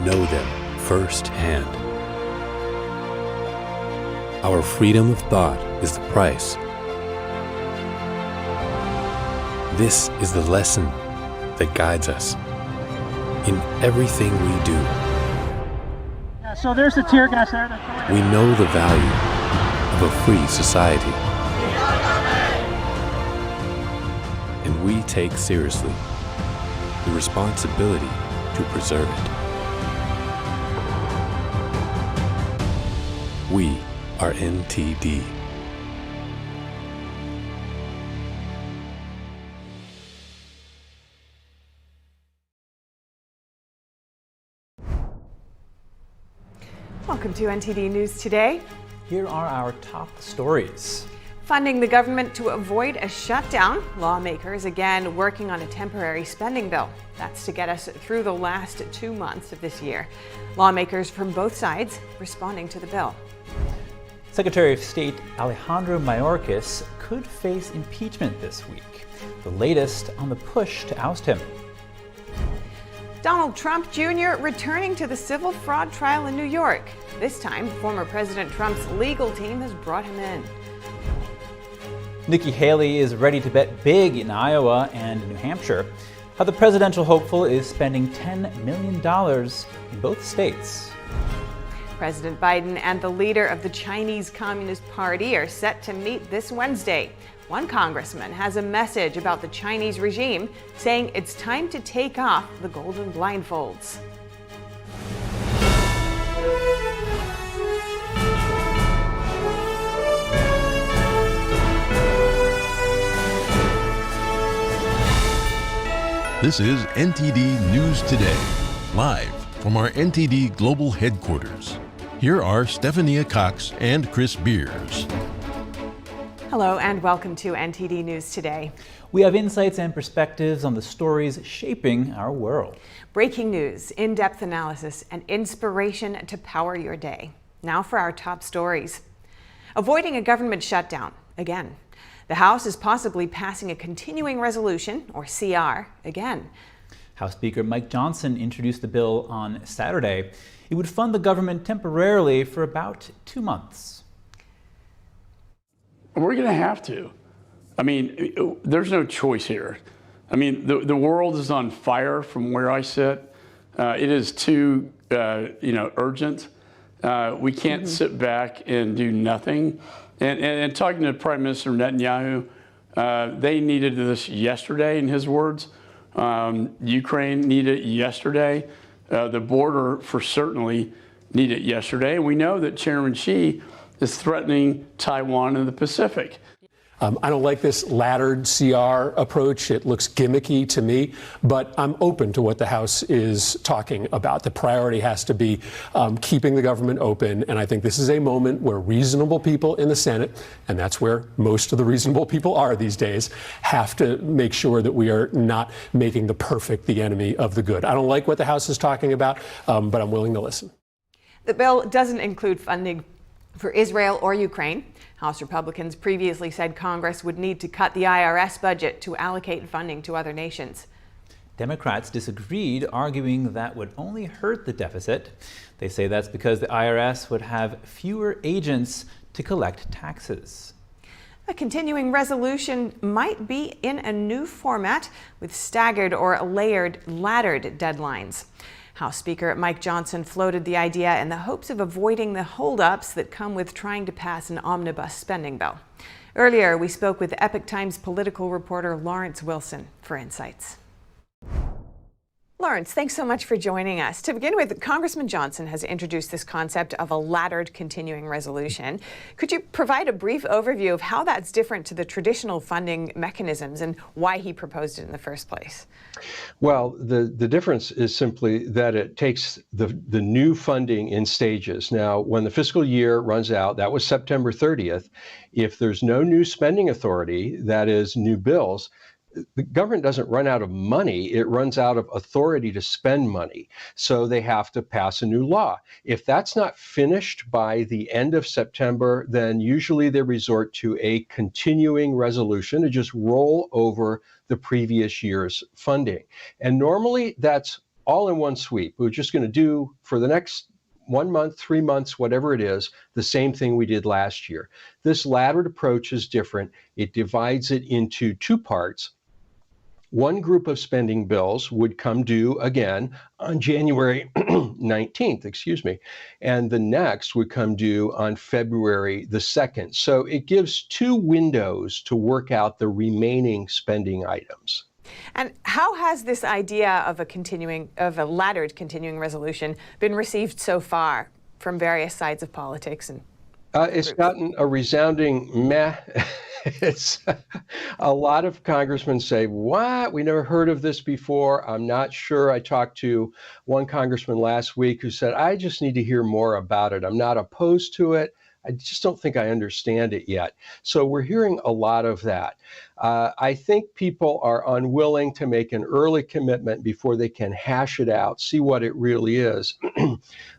know them firsthand. Our freedom of thought is the price. This is the lesson that guides us in everything we do. Yeah, so there's the tear gas there. We know the value of a free society. And we take seriously the responsibility to preserve it. We are NTD. Welcome to NTD News Today. Here are our top stories. Funding the government to avoid a shutdown. Lawmakers again working on a temporary spending bill. That's to get us through the last 2 months of this year. Lawmakers from both sides responding to the bill. Secretary of State Alejandro Mayorkas could face impeachment this week. The latest on the push to oust him. Donald Trump Jr. returning to the civil fraud trial in New York. This time, former President Trump's legal team has brought him in. Nikki Haley is ready to bet big in Iowa and New Hampshire. How the presidential hopeful is spending $10 million in both states. President Biden and the leader of the Chinese Communist Party are set to meet this Wednesday. One congressman has a message about the Chinese regime, saying it's time to take off the golden blindfolds. This is NTD News Today, live from our NTD Global Headquarters. Here are Stephania Cox and Chris Beers. Hello and welcome to NTD News Today. We have insights and perspectives on the stories shaping our world. Breaking news, in-depth analysis, and inspiration to power your day. Now for our top stories. Avoiding a government shutdown, again. The House is possibly passing a continuing resolution, or CR, again. House Speaker Mike Johnson introduced the bill on Saturday. It would fund the government temporarily for about 2 months. We're going to have to. I mean, there's no choice here. I mean, the world is on fire from where I sit. It is too, urgent. We can't sit back and do nothing. And talking to Prime Minister Netanyahu, they needed this yesterday, in his words. Ukraine needed it yesterday. The border, for certainly, needed it yesterday. And we know that Chairman Xi is threatening Taiwan and the Pacific. I don't like this laddered CR approach. It looks gimmicky to me, but I'm open to what the House is talking about. The priority has to be keeping the government open, and I think this is a moment where reasonable people in the Senate, and that's where most of the reasonable people are these days, have to make sure that we are not making the perfect the enemy of the good. I don't like what the House is talking about, but I'm willing to listen. The bill doesn't include funding for Israel or Ukraine. House Republicans previously said Congress would need to cut the IRS budget to allocate funding to other nations. Democrats disagreed, arguing that would only hurt the deficit. They say that's because the IRS would have fewer agents to collect taxes. A continuing resolution might be in a new format with staggered or laddered deadlines. House Speaker Mike Johnson floated the idea in the hopes of avoiding the holdups that come with trying to pass an omnibus spending bill. Earlier, we spoke with Epoch Times political reporter Lawrence Wilson for insights. Lawrence, thanks so much for joining us. To begin with, Congressman Johnson has introduced this concept of a laddered continuing resolution. Could you provide a brief overview of how that's different to the traditional funding mechanisms and why he proposed it in the first place? Well, the difference is simply that it takes the new funding in stages. Now, when the fiscal year runs out, that was September 30th, if there's no new spending authority, that is new bills, the government doesn't run out of money, it runs out of authority to spend money. So they have to pass a new law. If that's not finished by the end of September, then usually they resort to a continuing resolution to just roll over the previous year's funding. And normally that's all in one sweep. We're just going to do for the next 1 month, 3 months, whatever it is, the same thing we did last year. This laddered approach is different. It divides it into two parts. One group of spending bills would come due again on January 19th, and the next would come due on February the 2nd. So it gives two windows to work out the remaining spending items. And how has this idea of a laddered continuing resolution been received so far from various sides of politics? And it's gotten a resounding meh. It's a lot of congressmen say, what? We never heard of this before. I'm not sure. I talked to one congressman last week who said, I just need to hear more about it. I'm not opposed to it. I just don't think I understand it yet. So we're hearing a lot of that. I think people are unwilling to make an early commitment before they can hash it out, see what it really is.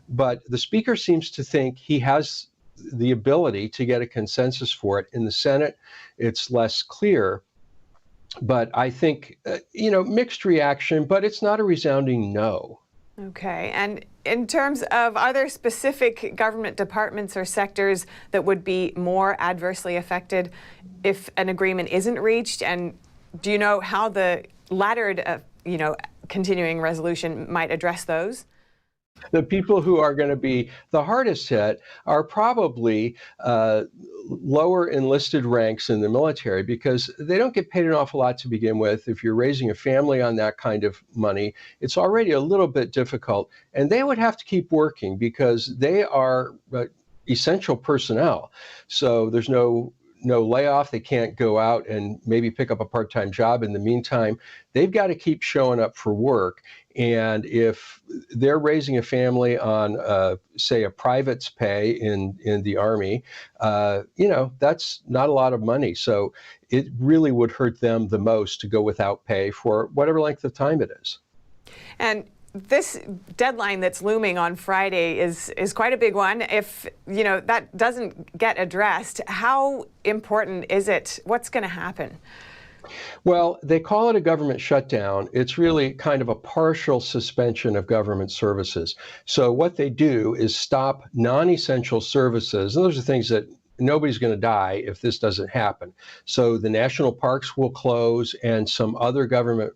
But the speaker seems to think he has the ability to get a consensus for it. In the Senate, it's less clear. But I think, mixed reaction, but it's not a resounding no. Okay. And in terms of, are there specific government departments or sectors that would be more adversely affected if an agreement isn't reached? And do you know how the laddered, continuing resolution might address those? The people who are going to be the hardest hit are probably lower enlisted ranks in the military, because they don't get paid an awful lot to begin with. If you're raising a family on that kind of money, it's already a little bit difficult. And they would have to keep working because they are essential personnel. So there's no layoff. They can't go out and maybe pick up a part-time job in the meantime. They've got to keep showing up for work. And if they're raising a family on, say, a private's pay in the Army, that's not a lot of money. So it really would hurt them the most to go without pay for whatever length of time it is. And this deadline that's looming on Friday is quite a big one. If, that doesn't get addressed, how important is it? What's going to happen? Well, they call it a government shutdown. It's really kind of a partial suspension of government services. So what they do is stop non-essential services. And those are things that nobody's going to die if this doesn't happen. So the national parks will close and some other government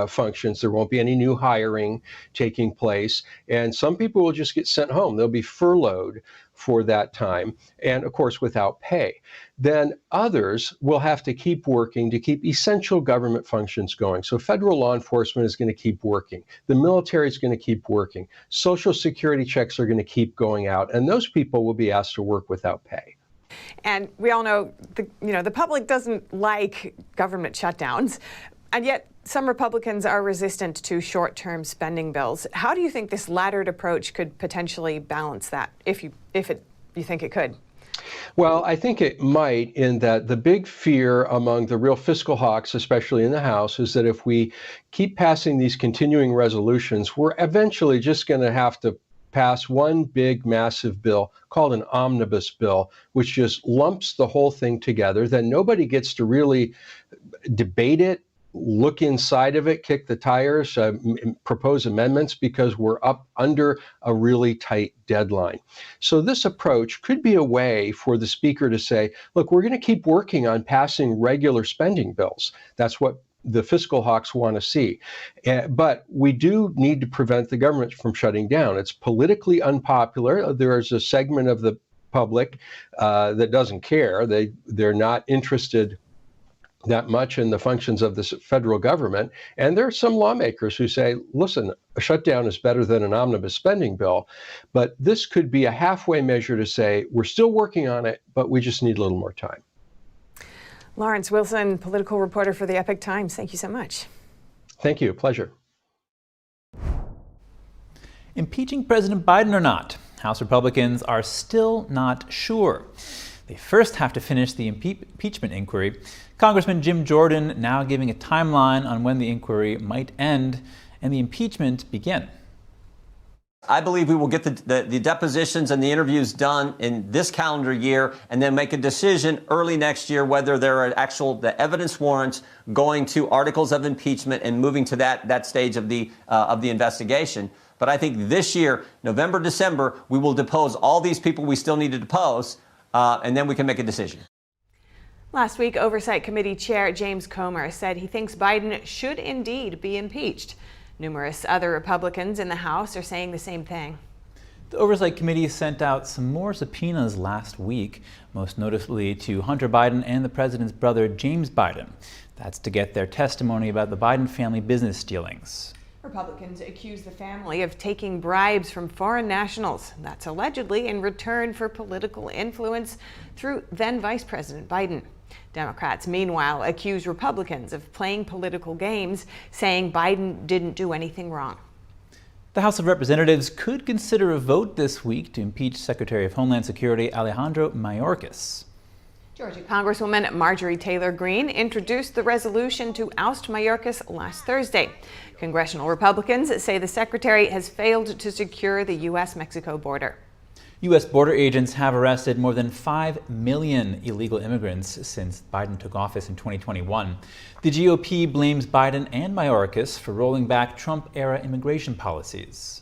functions. There won't be any new hiring taking place. And some people will just get sent home. They'll be furloughed for that time, and of course without pay. Then others will have to keep working to keep essential government functions going. So federal law enforcement is going to keep working. The military is going to keep working. Social security checks are going to keep going out, and those people will be asked to work without pay. And we all know the public doesn't like government shutdowns, and yet some Republicans are resistant to short-term spending bills. How do you think this laddered approach could potentially balance that, if you think it could? Well, I think it might, in that the big fear among the real fiscal hawks, especially in the House, is that if we keep passing these continuing resolutions, we're eventually just going to have to pass one big, massive bill called an omnibus bill, which just lumps the whole thing together. Then nobody gets to really debate it, look inside of it, kick the tires, propose amendments, because we're up under a really tight deadline. So this approach could be a way for the speaker to say, look, we're going to keep working on passing regular spending bills. That's what the fiscal hawks want to see. But we do need to prevent the government from shutting down. It's politically unpopular. There's a segment of the public that doesn't care. They're not interested that much in the functions of the federal government. And there are some lawmakers who say, listen, a shutdown is better than an omnibus spending bill. But this could be a halfway measure to say, we're still working on it, but we just need a little more time. Lawrence Wilson, political reporter for the Epoch Times. Thank you so much. Thank you. Pleasure. Impeaching President Biden or not, House Republicans are still not sure. They first have to finish the impeachment inquiry. Congressman Jim Jordan now giving a timeline on when the inquiry might end and the impeachment begin. I believe we will get the depositions and the interviews done in this calendar year and then make a decision early next year whether there are the evidence warrants going to articles of impeachment and moving to that stage of the investigation. But I think this year, November, December, we will depose all these people we still need to depose, and then we can make a decision. Last week, Oversight Committee Chair James Comer said he thinks Biden should indeed be impeached. Numerous other Republicans in the House are saying the same thing. The Oversight Committee sent out some more subpoenas last week, most notably to Hunter Biden and the president's brother, James Biden. That's to get their testimony about the Biden family business dealings. Republicans accuse the family of taking bribes from foreign nationals. That's allegedly in return for political influence through then Vice President Biden. Democrats, meanwhile, accuse Republicans of playing political games, saying Biden didn't do anything wrong. The House of Representatives could consider a vote this week to impeach Secretary of Homeland Security Alejandro Mayorkas. Georgia Congresswoman Marjorie Taylor Greene introduced the resolution to oust Mayorkas last Thursday. Congressional Republicans say the secretary has failed to secure the U.S.-Mexico border. U.S. border agents have arrested more than 5 million illegal immigrants since Biden took office in 2021. The GOP blames Biden and Mayorkas for rolling back Trump-era immigration policies.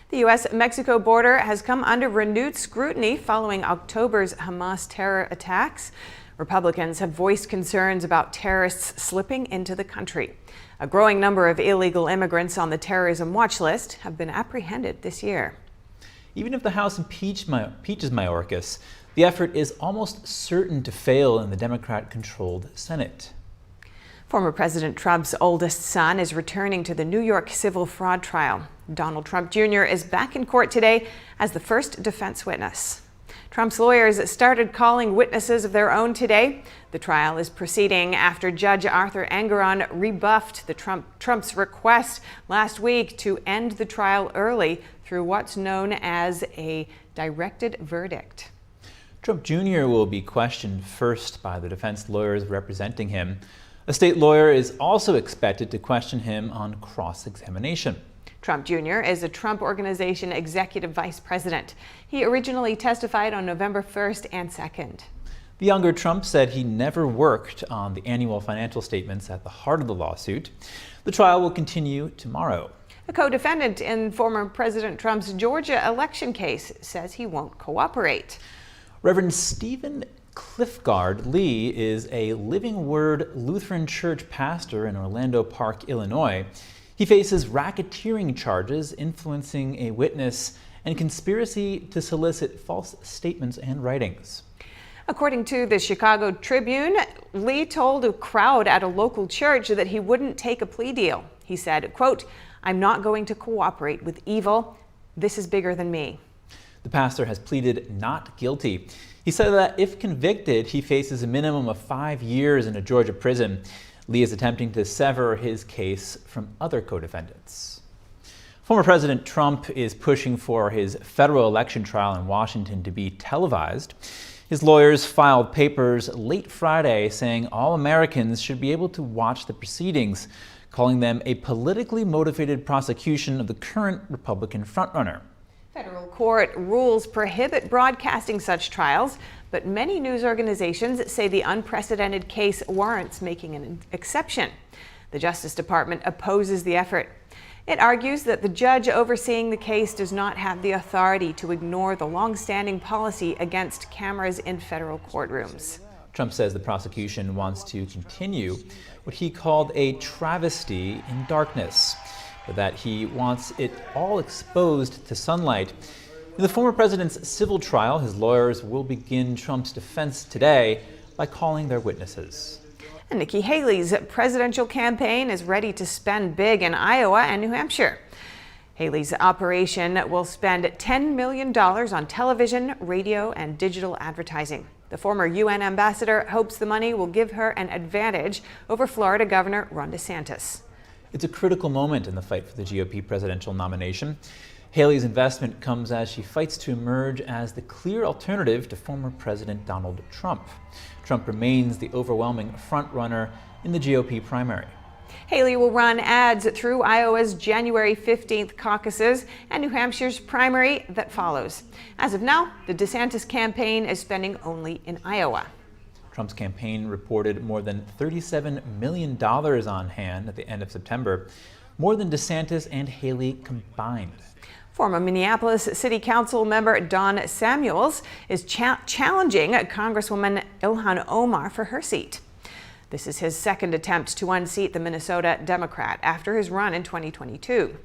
The U.S.-Mexico border has come under renewed scrutiny following October's Hamas terror attacks. Republicans have voiced concerns about terrorists slipping into the country. A growing number of illegal immigrants on the terrorism watch list have been apprehended this year. Even if the House impeaches Mayorkas, the effort is almost certain to fail in the Democrat-controlled Senate. Former President Trump's oldest son is returning to the New York civil fraud trial. Donald Trump Jr. is back in court today as the first defense witness. Trump's lawyers started calling witnesses of their own today. The trial is proceeding after Judge Arthur Engoron rebuffed Trump's request last week to end the trial early through what's known as a directed verdict. Trump Jr. will be questioned first by the defense lawyers representing him. A state lawyer is also expected to question him on cross-examination. Trump Jr. is a Trump Organization executive vice president. He originally testified on November 1st and 2nd. The younger Trump said he never worked on the annual financial statements at the heart of the lawsuit. The trial will continue tomorrow. A co-defendant in former President Trump's Georgia election case says he won't cooperate. Reverend Stephen Cliffgard Lee is a Living Word Lutheran Church pastor in Orlando Park, Illinois. He faces racketeering charges, influencing a witness, and conspiracy to solicit false statements and writings. According to the Chicago Tribune, Lee told a crowd at a local church that he wouldn't take a plea deal. He said, quote, "I'm not going to cooperate with evil. This is bigger than me." The pastor has pleaded not guilty. He said that if convicted, he faces a minimum of 5 years in a Georgia prison. Lee is attempting to sever his case from other co-defendants. Former President Trump is pushing for his federal election trial in Washington to be televised. His lawyers filed papers late Friday saying all Americans should be able to watch the proceedings, calling them a politically motivated prosecution of the current Republican frontrunner. Federal court rules prohibit broadcasting such trials, but many news organizations say the unprecedented case warrants making an exception. The Justice Department opposes the effort. It argues that the judge overseeing the case does not have the authority to ignore the long-standing policy against cameras in federal courtrooms. Trump says the prosecution wants to continue what he called a travesty in darkness, but that he wants it all exposed to sunlight. In the former president's civil trial, his lawyers will begin Trump's defense today by calling their witnesses. And Nikki Haley's presidential campaign is ready to spend big in Iowa and New Hampshire. Haley's operation will spend $10 million on television, radio, and digital advertising. The former UN ambassador hopes the money will give her an advantage over Florida Governor Ron DeSantis. It's a critical moment in the fight for the GOP presidential nomination. Haley's investment comes as she fights to emerge as the clear alternative to former President Donald Trump. Trump remains the overwhelming frontrunner in the GOP primary. Haley will run ads through Iowa's January 15th caucuses and New Hampshire's primary that follows. As of now, the DeSantis campaign is spending only in Iowa. Trump's campaign reported more than $37 million on hand at the end of September, more than DeSantis and Haley combined. Former Minneapolis City Council member Dawn Samuels is challenging Congresswoman Ilhan Omar for her seat. This is his second attempt to unseat the Minnesota Democrat after his run in 2022.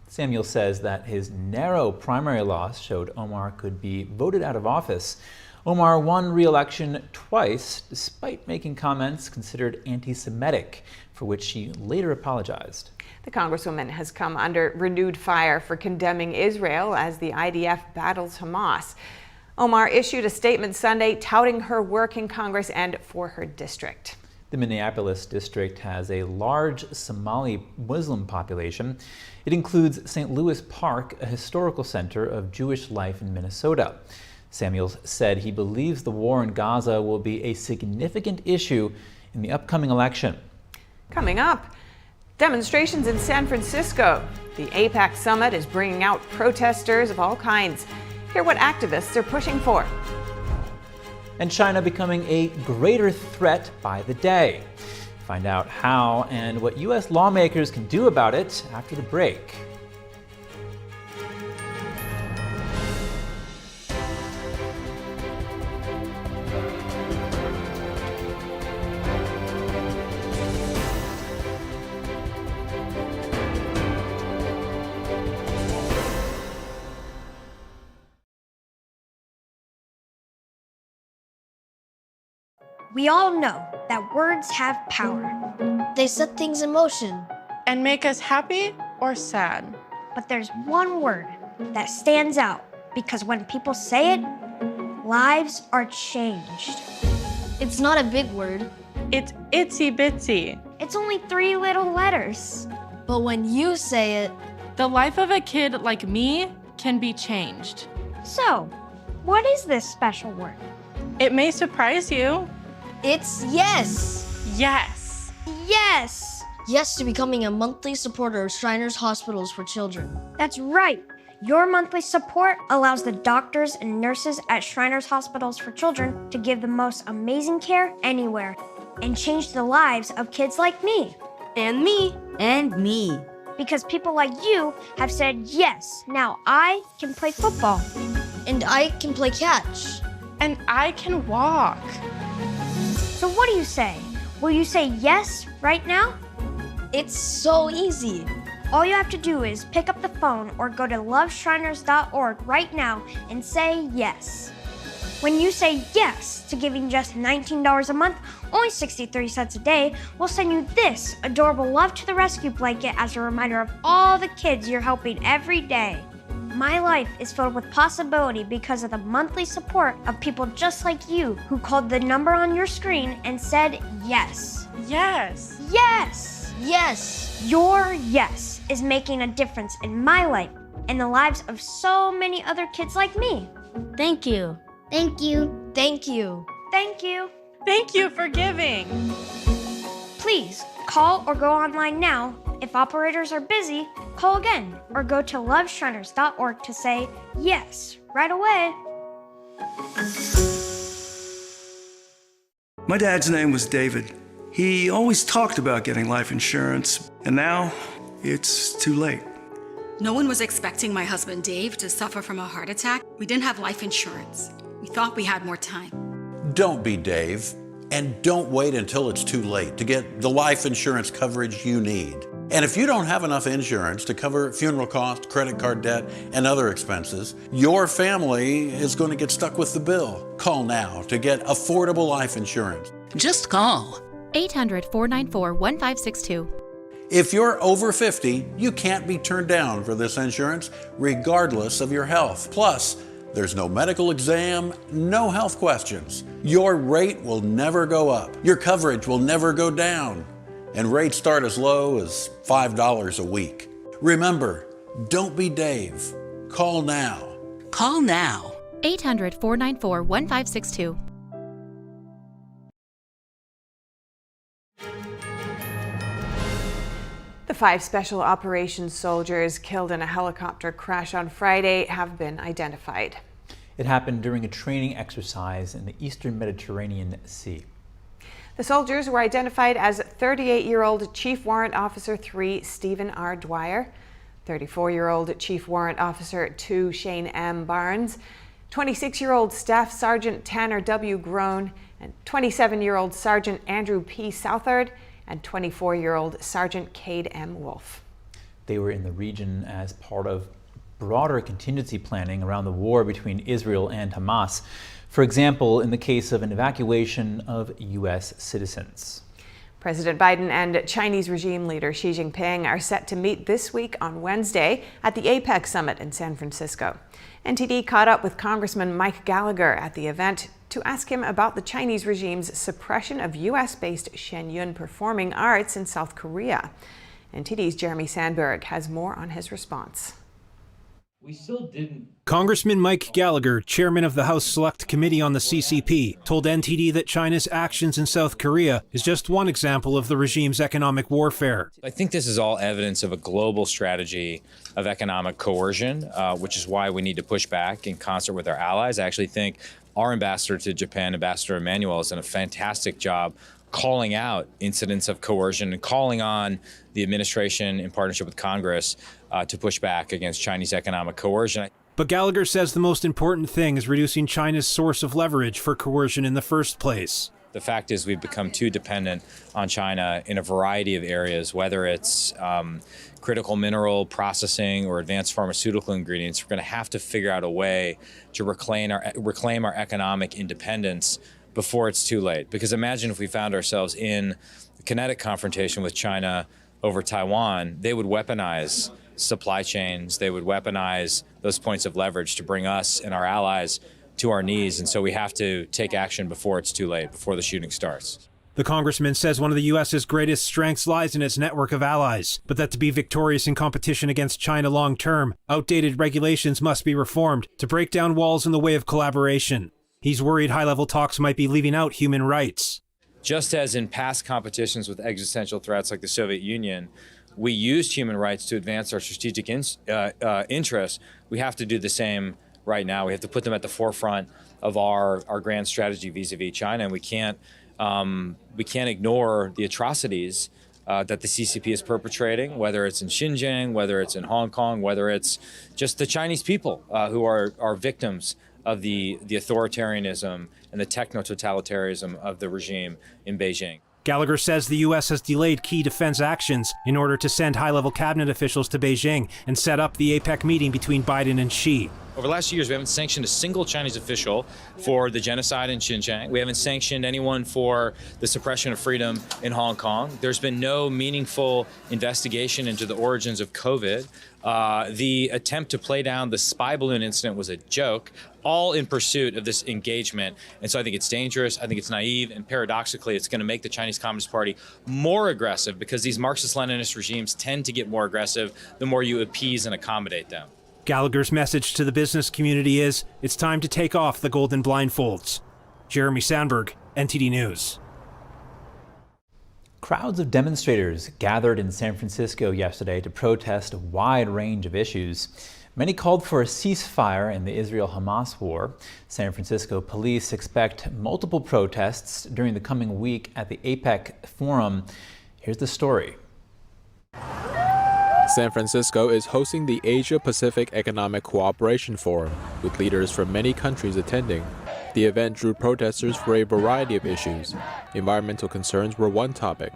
Samuel says that his narrow primary loss showed Omar could be voted out of office. Omar won re-election twice, despite making comments considered anti-Semitic, for which she later apologized. The Congresswoman has come under renewed fire for condemning Israel as the IDF battles Hamas. Omar issued a statement Sunday touting her work in Congress and for her district. The Minneapolis district has a large Somali Muslim population. It includes St. Louis Park, a historical center of Jewish life in Minnesota. Samuels said he believes the war in Gaza will be a significant issue in the upcoming election. Coming up, demonstrations in San Francisco. The Apec summit is bringing out protesters of all kinds. Hear what activists are pushing for. And China becoming a greater threat by the day. Find out how and what U.S. lawmakers can do about it after the break. We all know that words have power. They set things in motion and make us happy or sad. But there's one word that stands out because when people say it, lives are changed. It's not a big word. It's itsy bitsy. It's only 3 little letters. But when you say it, the life of a kid like me can be changed. So, what is this special word? It may surprise you. It's yes! Yes! Yes! Yes to becoming a monthly supporter of Shriners Hospitals for Children. That's right. Your monthly support allows the doctors and nurses at Shriners Hospitals for Children to give the most amazing care anywhere and change the lives of kids like me. And me. And me. Because people like you have said yes. Now I can play football. And I can play catch. And I can walk. So what do you say? Will you say yes right now? It's so easy. All you have to do is pick up the phone or go to loveshriners.org right now and say yes. When you say yes to giving just $19 a month, only 63 cents a day, we'll send you this adorable Love to the Rescue blanket as a reminder of all the kids you're helping every day. My life is filled with possibility because of the monthly support of people just like you who called the number on your screen and said yes. Yes. Yes. Yes. Your yes is making a difference in my life and the lives of so many other kids like me. Thank you. Thank you. Thank you. Thank you. Thank you for giving. Please call or go online now. If operators are busy, call again or go to loveshriners.org to say yes right away. My dad's name was David. He always talked about getting life insurance, and now it's too late. No one was expecting my husband Dave to suffer from a heart attack. We didn't have life insurance. We thought we had more time. Don't be Dave, and don't wait until it's too late to get the life insurance coverage you need. And if you don't have enough insurance to cover funeral costs, credit card debt, and other expenses, your family is going to get stuck with the bill. Call now to get affordable life insurance. Just call 800-494-1562. If you're over 50, you can't be turned down for this insurance, regardless of your health. Plus, there's no medical exam, no health questions. Your rate will never go up. Your coverage will never go down. And rates start as low as $5 a week. Remember, don't be Dave. Call now. Call now. 800-494-1562. The 5 special operations soldiers killed in a helicopter crash on Friday have been identified. It happened during a training exercise in the eastern Mediterranean Sea. The soldiers were identified as 38-year-old Chief Warrant Officer 3 Stephen R. Dwyer, 34-year-old Chief Warrant Officer 2 Shane M. Barnes, 26-year-old Staff Sergeant Tanner W. Groan, and 27-year-old Sergeant Andrew P. Southard, and 24-year-old Sergeant Cade M. Wolf. They were in the region as part of broader contingency planning around the war between Israel and Hamas. For example, in the case of an evacuation of U.S. citizens. President Biden and Chinese regime leader Xi Jinping are set to meet this week on Wednesday at the Apec summit in San Francisco. NTD caught up with Congressman Mike Gallagher at the event to ask him about the Chinese regime's suppression of U.S.-based Shenyun performing arts in South Korea. NTD's Jeremy Sandberg has more on his response. Congressman Mike Gallagher, chairman of the House Select Committee on the CCP, told NTD that China's actions in South Korea is just one example of the regime's economic warfare. I think this is all evidence of a global strategy of economic coercion, which is why we need to push back in concert with our allies. I actually think our ambassador to Japan, Ambassador Emmanuel, has done a fantastic job calling out incidents of coercion and calling on the administration in partnership with Congress to push back against Chinese economic coercion. But Gallagher says the most important thing is reducing China's source of leverage for coercion in the first place. The fact is we've become too dependent on China in a variety of areas, whether it's critical mineral processing or advanced pharmaceutical ingredients. We're going to have to figure out a way to reclaim our economic independence before it's too late. Because imagine if we found ourselves in a kinetic confrontation with China over Taiwan, they would weaponize supply chains, they would weaponize those points of leverage to bring us and our allies to our knees. And so we have to take action before it's too late, before the shooting starts. The congressman says one of the U.S.'s greatest strengths lies in its network of allies, but that to be victorious in competition against China long term, outdated regulations must be reformed to break down walls in the way of collaboration. He's worried high-level talks might be leaving out human rights. Just as in past competitions with existential threats like the Soviet Union, we used human rights to advance our strategic interests, we have to do the same right now. We have to put them at the forefront of our grand strategy vis-a-vis China, and we can't ignore the atrocities that the CCP is perpetrating, whether it's in Xinjiang, whether it's in Hong Kong, whether it's just the Chinese people who are victims of the authoritarianism and the techno-totalitarianism of the regime in Beijing. Gallagher says the U.S. has delayed key defense actions in order to send high-level cabinet officials to Beijing and set up the APEC meeting between Biden and Xi. Over the last 2 years, we haven't sanctioned a single Chinese official for the genocide in Xinjiang. We haven't sanctioned anyone for the suppression of freedom in Hong Kong. There's been no meaningful investigation into the origins of COVID. The attempt to play down the spy balloon incident was a joke, all in pursuit of this engagement. And so I think it's dangerous, I think it's naive, and paradoxically, it's going to make the Chinese Communist Party more aggressive because these Marxist-Leninist regimes tend to get more aggressive the more you appease and accommodate them. Gallagher's message to the business community is, it's time to take off the golden blindfolds. Jeremy Sandberg, NTD News. Crowds of demonstrators gathered in San Francisco yesterday to protest a wide range of issues. Many called for a ceasefire in the Israel-Hamas war. San Francisco police expect multiple protests during the coming week at the Apec Forum. Here's the story. San Francisco is hosting the Asia-Pacific Economic Cooperation Forum, with leaders from many countries attending. The event drew protesters for a variety of issues. Environmental concerns were one topic.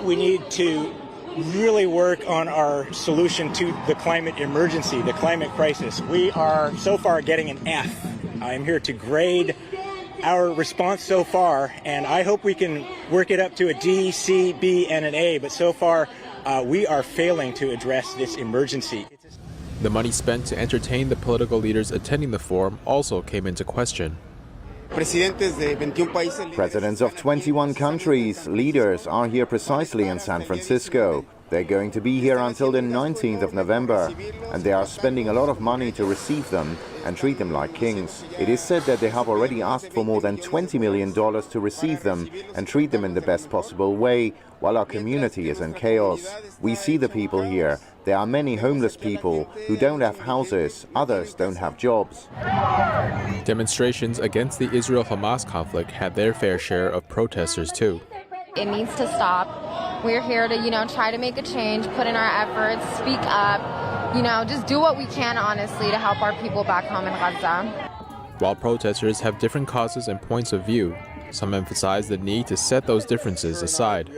We need to really work on our solution to the climate emergency, the climate crisis. We are so far getting an F. I'm here to grade our response so far, and I hope we can work it up to a D, C, B, and an A, but so far we are failing to address this emergency. The money spent to entertain the political leaders attending the forum also came into question. Presidents of 21 countries, leaders are here precisely in San Francisco. They're going to be here until the 19th of November, and they are spending a lot of money to receive them and treat them like kings. It is said that they have already asked for more than $20 million to receive them and treat them in the best possible way, while our community is in chaos. We see the people here. There are many homeless people who don't have houses, others don't have jobs. Demonstrations against the Israel-Hamas conflict had their fair share of protesters too. It needs to stop. We're here to, try to make a change, put in our efforts, speak up, just do what we can, honestly, to help our people back home in Gaza. While protesters have different causes and points of view, some emphasize the need to set those differences aside.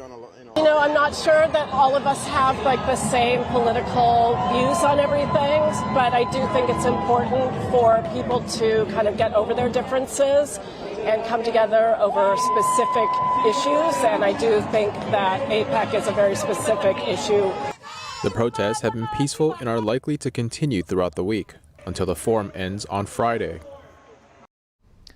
I'm not sure that all of us have the same political views on everything, but I do think it's important for people to kind of get over their differences and come together over specific issues, and I do think that Apec is a very specific issue. The protests have been peaceful and are likely to continue throughout the week until the forum ends on Friday.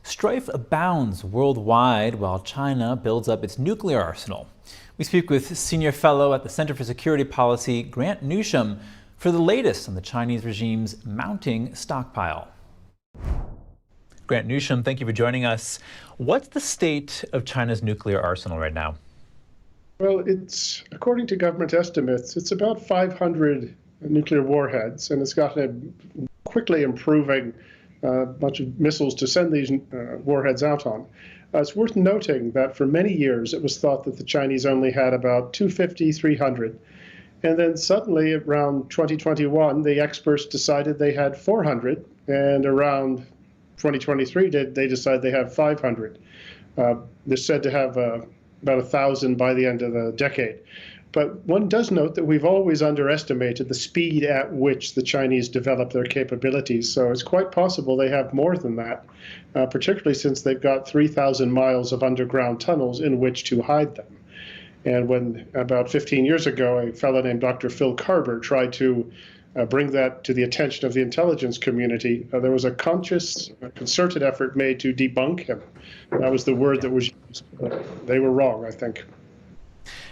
Strife abounds worldwide while China builds up its nuclear arsenal. We speak with Senior Fellow at the Center for Security Policy, Grant Newsham, for the latest on the Chinese regime's mounting stockpile. Grant Newsham, thank you for joining us. What's the state of China's nuclear arsenal right now? Well, it's, according to government estimates, it's about 500 nuclear warheads, and it's got a quickly improving bunch of missiles to send these warheads out on. It's worth noting that for many years it was thought that the Chinese only had about 250, 300. And then suddenly around 2021, the experts decided they had 400, and around 2023, they decided they have 500. They're said to have about 1,000 by the end of the decade. But one does note that we've always underestimated the speed at which the Chinese develop their capabilities. So it's quite possible they have more than that, particularly since they've got 3,000 miles of underground tunnels in which to hide them. And when about 15 years ago, a fellow named Dr. Phil Carver tried to bring that to the attention of the intelligence community, there was a conscious, concerted effort made to debunk him. That was the word that was used. They were wrong, I think.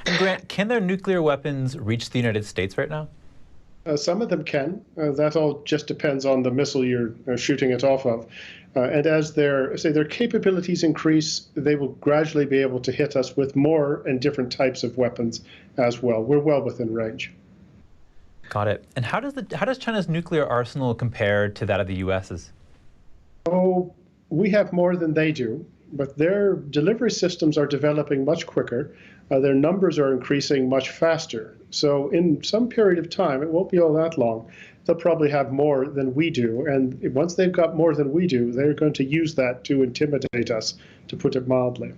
And Grant, can their nuclear weapons reach the United States right now? Some of them can. That all just depends on the missile you're shooting it off of. And as their capabilities increase, they will gradually be able to hit us with more and different types of weapons as well. We're well within range. Got it. And how does China's nuclear arsenal compare to that of the U.S.'s? Oh, we have more than they do, but their delivery systems are developing much quicker. Their numbers are increasing much faster. So in some period of time, it won't be all that long, they'll probably have more than we do. And once they've got more than we do, they're going to use that to intimidate us, to put it mildly.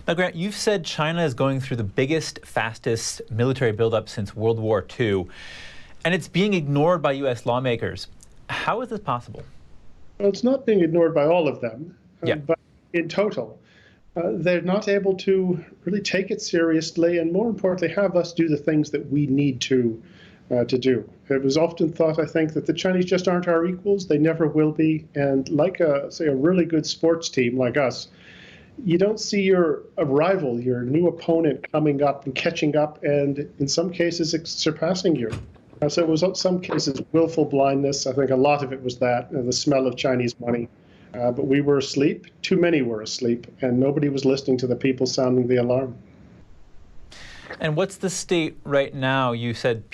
Now, Grant, you've said China is going through the biggest, fastest military buildup since World War II, and it's being ignored by U.S. lawmakers. How is this possible? Well, it's not being ignored by all of them, but in total. They're not able to really take it seriously, and more importantly, have us do the things that we need to do. It was often thought, I think, that the Chinese just aren't our equals. They never will be. And like, say, a really good sports team like us, you don't see your rival, your new opponent, coming up and catching up, and in some cases, surpassing you. So it was, in some cases, willful blindness. I think a lot of it was that, the smell of Chinese money. But we were asleep, too many were asleep, and nobody was listening to the people sounding the alarm. And what's the state right now? You said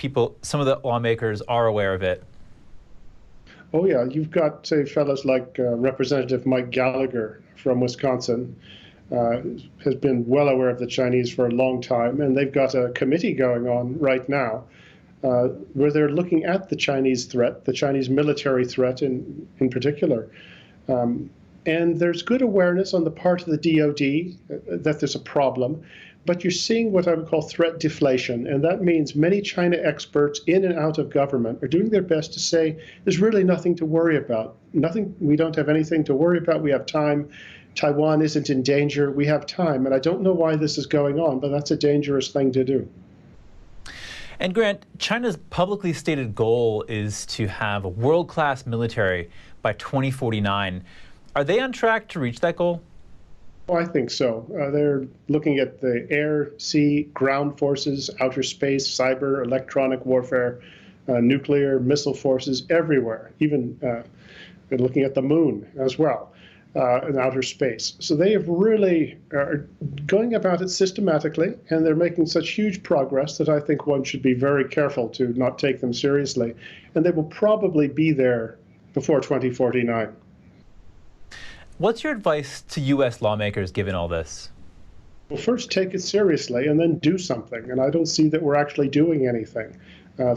some of the lawmakers are aware of it. Oh yeah, you've got, say, fellows like Representative Mike Gallagher from Wisconsin, has been well aware of the Chinese for a long time, and they've got a committee going on right now where they're looking at the Chinese threat, the Chinese military threat in particular. And there's good awareness on the part of the DoD that there's a problem, but you're seeing what I would call threat deflation, and that means many China experts in and out of government are doing their best to say there's really nothing to worry about. We don't have anything to worry about. We have time. Taiwan isn't in danger. We have time, and I don't know why this is going on, but that's a dangerous thing to do. And Grant, China's publicly stated goal is to have a world-class military by 2049. Are they on track to reach that goal? Oh, I think so. They're looking at the air, sea, ground forces, outer space, cyber, electronic warfare, nuclear, missile forces everywhere, even they're looking at the moon as well, in outer space. So they have really are going about it systematically, and they're making such huge progress that I think one should be very careful to not take them seriously. And they will probably be there before 2049. What's your advice to U.S. lawmakers given all this? Well, first take it seriously and then do something. And I don't see that we're actually doing anything.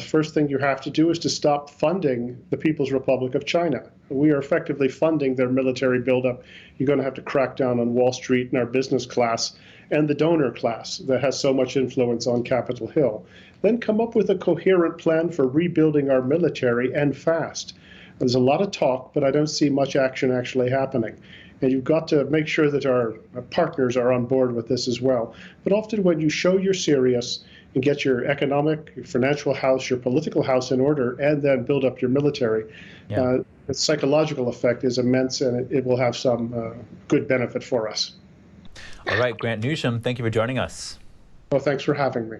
First thing you have to do is to stop funding the People's Republic of China. We are effectively funding their military buildup. You're going to have to crack down on Wall Street and our business class and the donor class that has so much influence on Capitol Hill. Then come up with a coherent plan for rebuilding our military and fast. There's a lot of talk, but I don't see much action actually happening. And you've got to make sure that our partners are on board with this as well. But often when you show you're serious and get your economic, your financial house, your political house in order, and then build up your military, the psychological effect is immense, and it will have some good benefit for us. All right, Grant Newsham, thank you for joining us. Well, thanks for having me.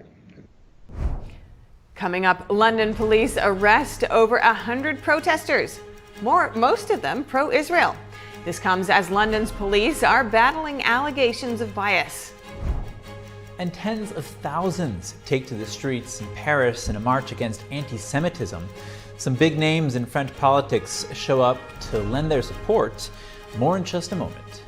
Coming up, London police arrest over 100 protesters, most of them pro-Israel. This comes as London's police are battling allegations of bias. And tens of thousands take to the streets in Paris in a march against anti-Semitism. Some big names in French politics show up to lend their support. More in just a moment.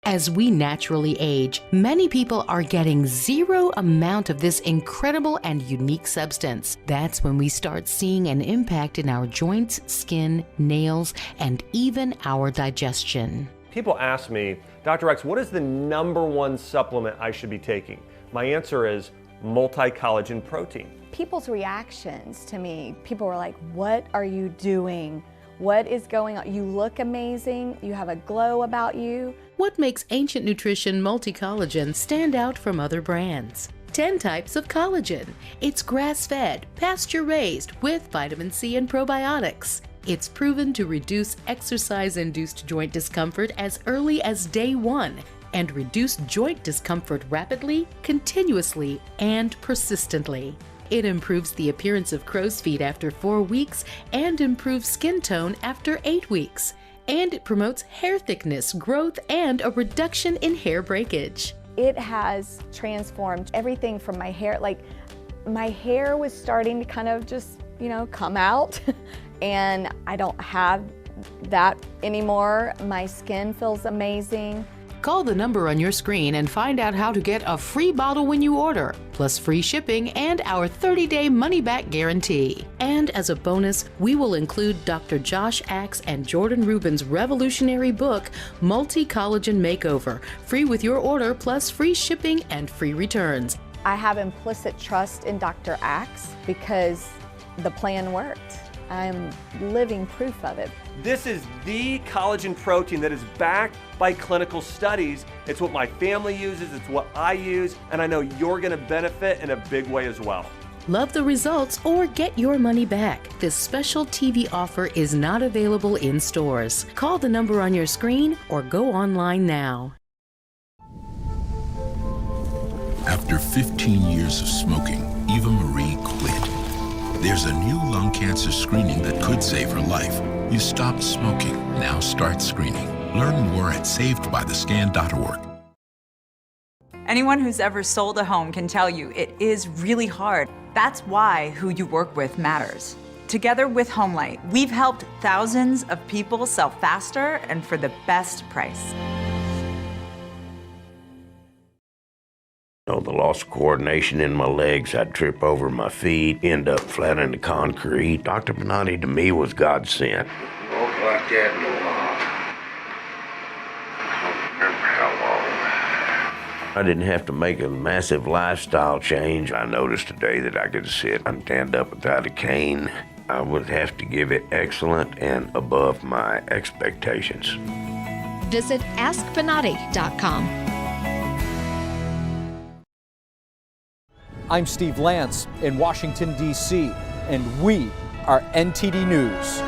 As we naturally age, many people are getting zero amount of this incredible and unique substance. That's when we start seeing an impact in our joints, skin, nails, and even our digestion. People ask me, Dr. X, what is the #1 supplement I should be taking? My answer is multi-collagen protein. People's reactions to me, people were like, what are you doing? What is going on? You look amazing. You have a glow about you. What makes Ancient Nutrition Multi-Collagen stand out from other brands? 10 types of collagen. It's grass-fed, pasture-raised with vitamin C and probiotics. It's proven to reduce exercise-induced joint discomfort as early as day 1 and reduce joint discomfort rapidly, continuously, and persistently. It improves the appearance of crow's feet after 4 weeks and improves skin tone after 8 weeks. And it promotes hair thickness, growth, and a reduction in hair breakage. It has transformed everything from my hair. Like, my hair was starting to kind of just, come out. And I don't have that anymore. My skin feels amazing. Call the number on your screen and find out how to get a free bottle when you order, plus free shipping and our 30-day money-back guarantee. And as a bonus, we will include Dr. Josh Axe and Jordan Rubin's revolutionary book, Multi-Collagen Makeover, free with your order, plus free shipping and free returns. I have implicit trust in Dr. Axe because the plan worked. I'm living proof of it. This is the collagen protein that is backed by clinical studies. It's what my family uses, it's what I use, and I know you're gonna benefit in a big way as well. Love the results or get your money back. This special TV offer is not available in stores. Call the number on your screen or go online now. After 15 years of smoking, Eva Marie quit. There's a new lung cancer screening that could save her life. You stopped smoking. Now start screening. Learn more at savedbythescan.org. Anyone who's ever sold a home can tell you it is really hard. That's why who you work with matters. Together with Homelight, we've helped thousands of people sell faster and for the best price. The loss of coordination in my legs, I'd trip over my feet, end up flat in the concrete. Dr. Bonatti to me was God sent. Walk like that in a while. I don't remember how long. I didn't have to make a massive lifestyle change. I noticed today that I could sit and stand up without a cane. I would have to give it excellent and above my expectations. Visit AskBonatti.com. I'm Steve Lance in Washington, D.C., and we are NTD News.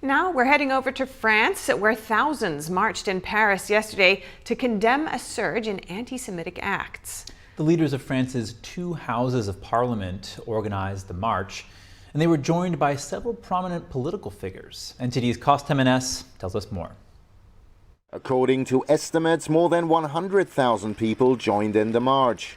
Now we're heading over to France, where thousands marched in Paris yesterday to condemn a surge in anti-Semitic acts. The leaders of France's two houses of parliament organized the march, and they were joined by several prominent political figures. NTD's Cost Jimenez tells us more. According to estimates, more than 100,000 people joined in the march.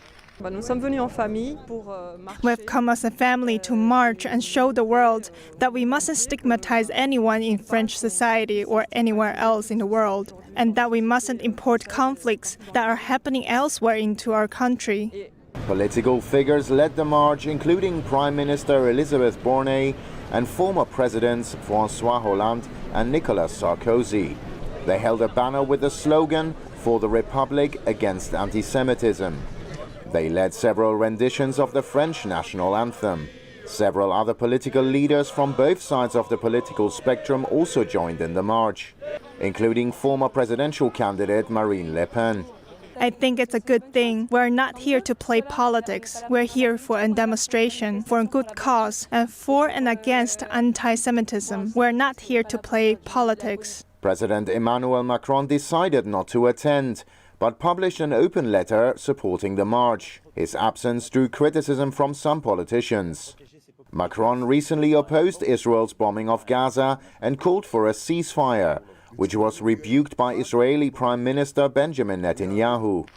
We've come as a family to march and show the world that we mustn't stigmatize anyone in French society or anywhere else in the world, and that we mustn't import conflicts that are happening elsewhere into our country. Political figures led the march, including Prime Minister Elisabeth Borne and former Presidents François Hollande and Nicolas Sarkozy. They held a banner with the slogan, "For the Republic against anti-Semitism." They led several renditions of the French national anthem. Several other political leaders from both sides of the political spectrum also joined in the march, including former presidential candidate Marine Le Pen. I think it's a good thing. We're not here to play politics. We're here for a demonstration, for a good cause, and for and against anti-Semitism. We're not here to play politics. President Emmanuel Macron decided not to attend, but published an open letter supporting the march. His absence drew criticism from some politicians. Macron recently opposed Israel's bombing of Gaza and called for a ceasefire, which was rebuked by Israeli Prime Minister Benjamin Netanyahu.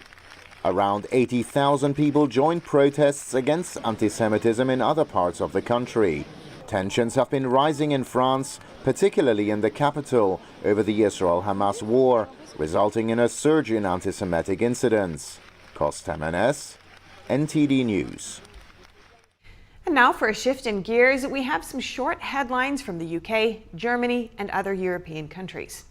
Around 80,000 people joined protests against anti-Semitism in other parts of the country. Tensions have been rising in France, particularly in the capital, over the Israel-Hamas war, resulting in a surge in anti-Semitic incidents. Cost Jimenez, NTD News. And now for a shift in gears, we have some short headlines from the UK, Germany, and other European countries.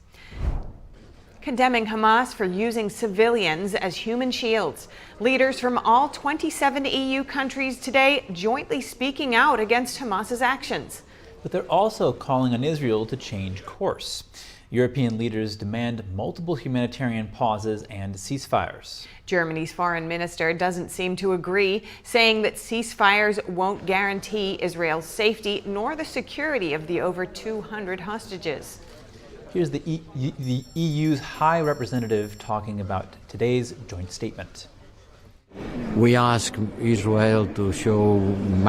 Condemning Hamas for using civilians as human shields. Leaders from all 27 EU countries today jointly speaking out against Hamas's actions. But they're also calling on Israel to change course. European leaders demand multiple humanitarian pauses and ceasefires. Germany's foreign minister doesn't seem to agree, saying that ceasefires won't guarantee Israel's safety nor the security of the over 200 hostages. Here's the EU's High Representative talking about today's joint statement. We ask Israel to show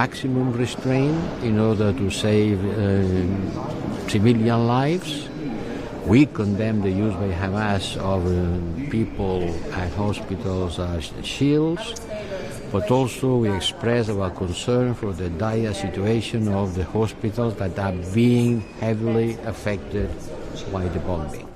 maximum restraint in order to save civilian lives. We condemn the use by Hamas of people at hospitals as shields, but also we express our concern for the dire situation of the hospitals that are being heavily affected by the bombing.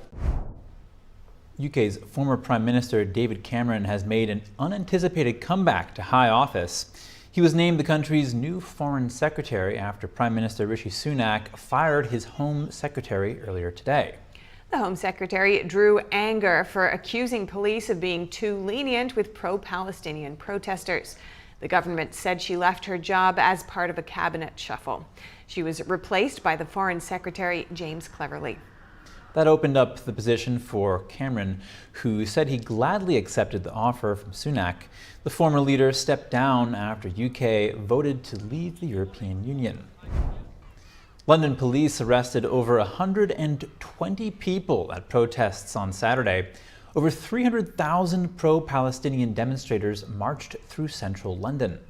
UK's former Prime Minister David Cameron has made an unanticipated comeback to high office. He was named the country's new Foreign Secretary after Prime Minister Rishi Sunak fired his Home Secretary earlier today. The Home Secretary drew anger for accusing police of being too lenient with pro-Palestinian protesters. The government said she left her job as part of a cabinet shuffle. She was replaced by the Foreign Secretary James Cleverly. That opened up the position for Cameron, who said he gladly accepted the offer from Sunak. The former leader stepped down after UK voted to leave the European Union. London police arrested over 120 people at protests on Saturday. Over 300,000 pro-Palestinian demonstrators marched through central London.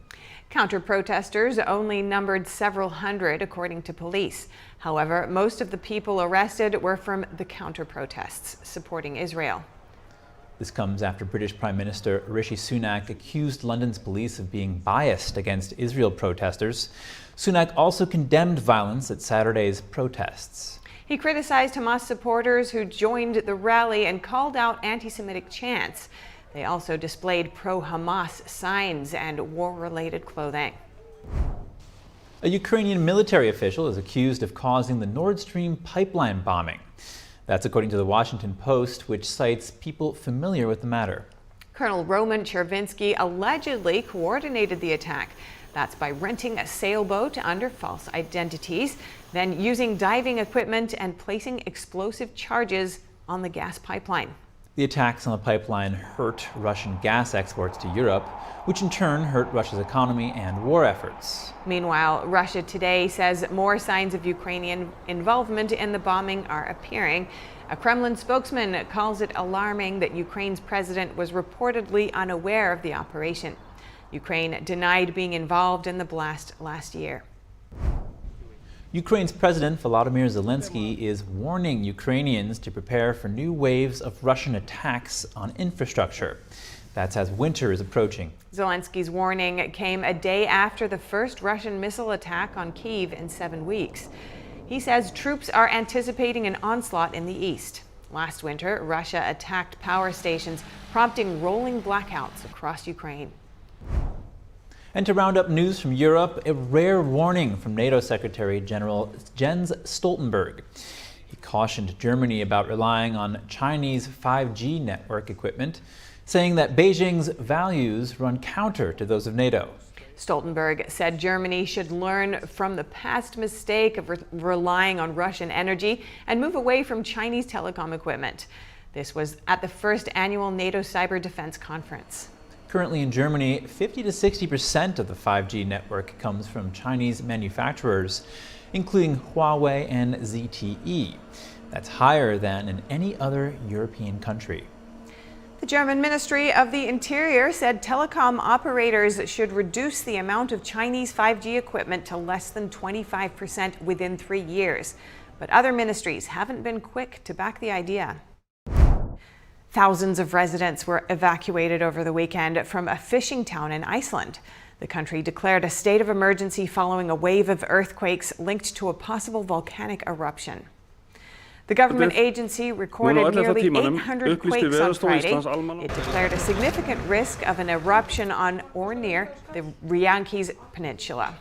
Counter-protesters only numbered several hundred, according to police. However, most of the people arrested were from the counter-protests supporting Israel. This comes after British Prime Minister Rishi Sunak accused London's police of being biased against Israel protesters. Sunak also condemned violence at Saturday's protests. He criticized Hamas supporters who joined the rally and called out anti-Semitic chants. They also displayed pro-Hamas signs and war-related clothing. A Ukrainian military official is accused of causing the Nord Stream pipeline bombing. That's according to the Washington Post, which cites people familiar with the matter. Colonel Roman Chervinsky allegedly coordinated the attack. That's by renting a sailboat under false identities, then using diving equipment and placing explosive charges on the gas pipeline. The attacks on the pipeline hurt Russian gas exports to Europe, which in turn hurt Russia's economy and war efforts. Meanwhile, Russia today says more signs of Ukrainian involvement in the bombing are appearing. A Kremlin spokesman calls it alarming that Ukraine's president was reportedly unaware of the operation. Ukraine denied being involved in the blast last year. Ukraine's President Volodymyr Zelenskyy is warning Ukrainians to prepare for new waves of Russian attacks on infrastructure. That's as winter is approaching. Zelensky's warning came a day after the first Russian missile attack on Kyiv in 7 weeks. He says troops are anticipating an onslaught in the east. Last winter, Russia attacked power stations, prompting rolling blackouts across Ukraine. And to round up news from Europe, a rare warning from NATO Secretary General Jens Stoltenberg. He cautioned Germany about relying on Chinese 5G network equipment, saying that Beijing's values run counter to those of NATO. Stoltenberg said Germany should learn from the past mistake of relying on Russian energy and move away from Chinese telecom equipment. This was at the first annual NATO Cyber Defense Conference. Currently in Germany, 50 to 60% of the 5G network comes from Chinese manufacturers, including Huawei and ZTE. That's higher than in any other European country. The German Ministry of the Interior said telecom operators should reduce the amount of Chinese 5G equipment to less than 25% within 3 years. But other ministries haven't been quick to back the idea. Thousands of residents were evacuated over the weekend from a fishing town in Iceland. The country declared a state of emergency following a wave of earthquakes linked to a possible volcanic eruption. The government agency recorded nearly 800 quakes on Friday. It declared a significant risk of an eruption on or near the Reliance Peninsula.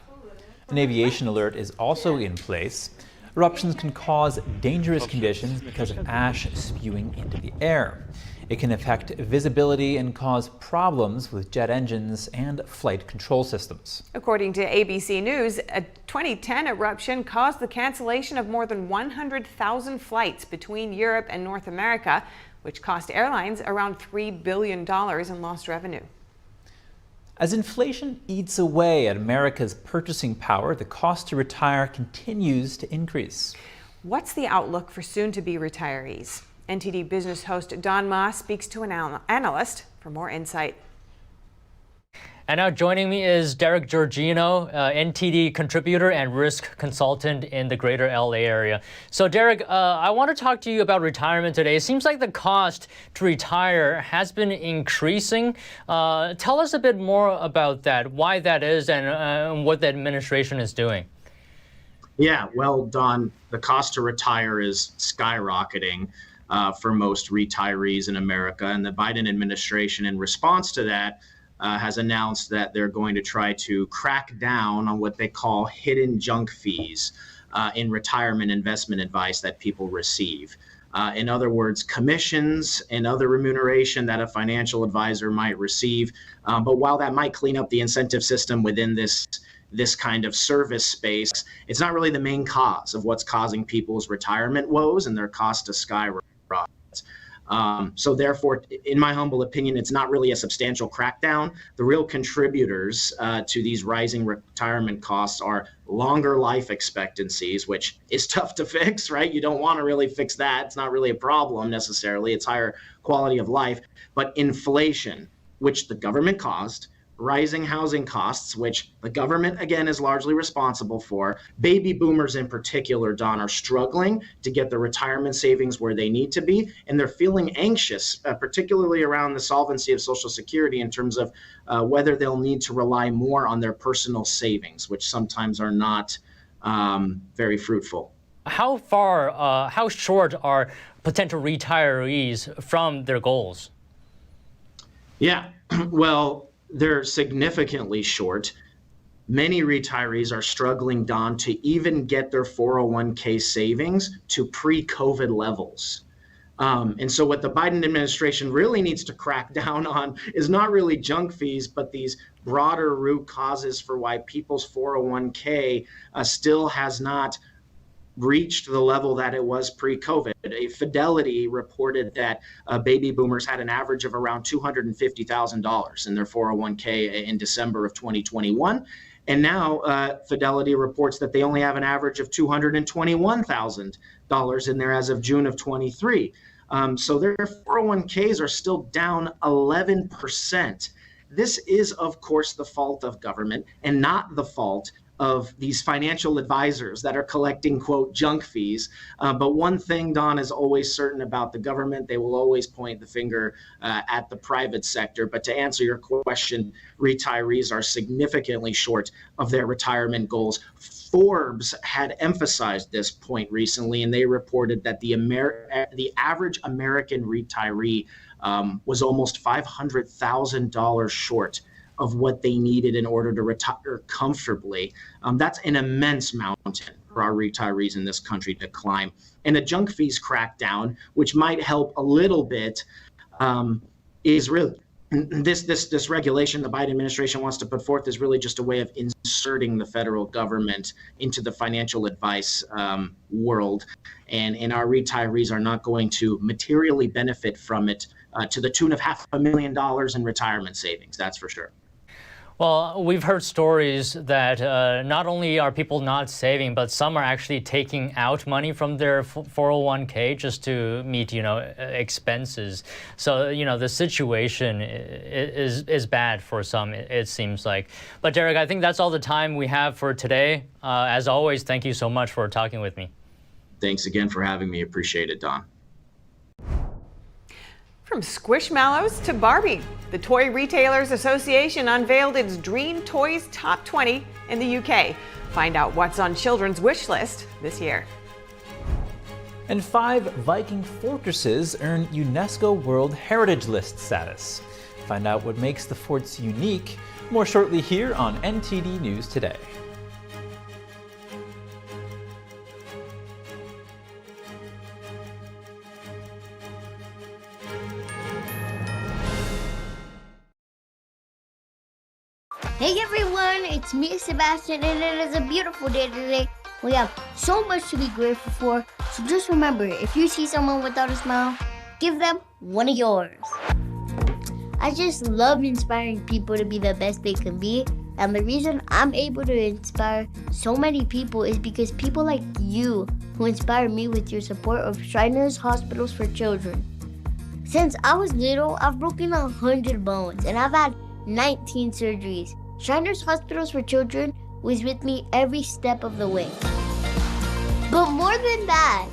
An aviation alert is also in place. Eruptions can cause dangerous conditions because of ash spewing into the air. It can affect visibility and cause problems with jet engines and flight control systems. According to ABC News, a 2010 eruption caused the cancellation of more than 100,000 flights between Europe and North America, which cost airlines around $3 billion in lost revenue. As inflation eats away at America's purchasing power, the cost to retire continues to increase. What's the outlook for soon-to-be retirees? NTD Business host Don Ma speaks to an analyst for more insight. And now joining me is Derek Georgino, NTD contributor and risk consultant in the greater LA area. So Derek, I want to talk to you about retirement today. It seems like the cost to retire has been increasing. Tell us a bit more about that, why that is, and what the administration is doing. Yeah, well, Don, the cost to retire is skyrocketing for most retirees in America. And the Biden administration, in response to that, has announced that they're going to try to crack down on what they call hidden junk fees in retirement investment advice that people receive. In other words, commissions and other remuneration that a financial advisor might receive. But while that might clean up the incentive system within this kind of service space, it's not really the main cause of what's causing people's retirement woes and their cost to skyrocket. So therefore, in my humble opinion, it's not really a substantial crackdown. The real contributors to these rising retirement costs are longer life expectancies, which is tough to fix, right? You don't want to really fix that. It's not really a problem necessarily. It's higher quality of life. But inflation, which the government caused, rising housing costs, which the government, again, is largely responsible for. Baby boomers in particular, Don, are struggling to get their retirement savings where they need to be, and they're feeling anxious, particularly around the solvency of Social Security in terms of whether they'll need to rely more on their personal savings, which sometimes are not very fruitful. How short are potential retirees from their goals? Yeah, well, they're significantly short. Many retirees are struggling, Don, to even get their 401k savings to pre-COVID levels. And so what the Biden administration really needs to crack down on is not really junk fees, but these broader root causes for why people's 401k still has not reached the level that it was pre-COVID. Fidelity reported that baby boomers had an average of around $250,000 in their 401k in December of 2021. And now Fidelity reports that they only have an average of $221,000 in there as of June of 23. So their 401ks are still down 11%. This is, of course, the fault of government and not the fault of these financial advisors that are collecting, quote, junk fees. But one thing, Don, is always certain about the government. They will always point the finger at the private sector. But to answer your question, retirees are significantly short of their retirement goals. Forbes had emphasized this point recently, and they reported that the average American retiree was almost $500,000 short of what they needed in order to retire comfortably. That's an immense mountain for our retirees in this country to climb. And a junk fees crackdown, which might help a little bit, is really this regulation the Biden administration wants to put forth is really just a way of inserting the federal government into the financial advice world. And our retirees are not going to materially benefit from it to the tune of $500,000 in retirement savings, that's for sure. Well, we've heard stories that not only are people not saving, but some are actually taking out money from their 401k just to meet, expenses. So, the situation is bad for some, it seems like. But Derek, I think that's all the time we have for today. As always, thank you so much for talking with me. Thanks again for having me. Appreciate it, Don. From Squishmallows to Barbie, the Toy Retailers Association unveiled its Dream Toys Top 20 in the UK. Find out what's on children's wish list this year. And 5 Viking fortresses earn UNESCO World Heritage List status. Find out what makes the forts unique more shortly here on NTD News Today. Hey everyone, it's me, Sebastian, and it is a beautiful day today. We have so much to be grateful for, so just remember, if you see someone without a smile, give them one of yours. I just love inspiring people to be the best they can be, and the reason I'm able to inspire so many people is because people like you who inspire me with your support of Shriners Hospitals for Children. Since I was little, I've broken 100 bones, and I've had 19 surgeries. Shriners Hospitals for Children was with me every step of the way. But more than that,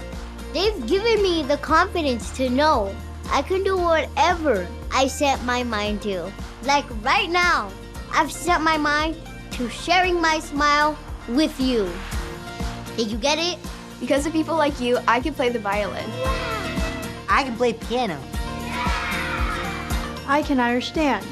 they've given me the confidence to know I can do whatever I set my mind to. Like right now, I've set my mind to sharing my smile with you. Did you get it? Because of people like you, I can play the violin. I can play piano. I can Irish dance.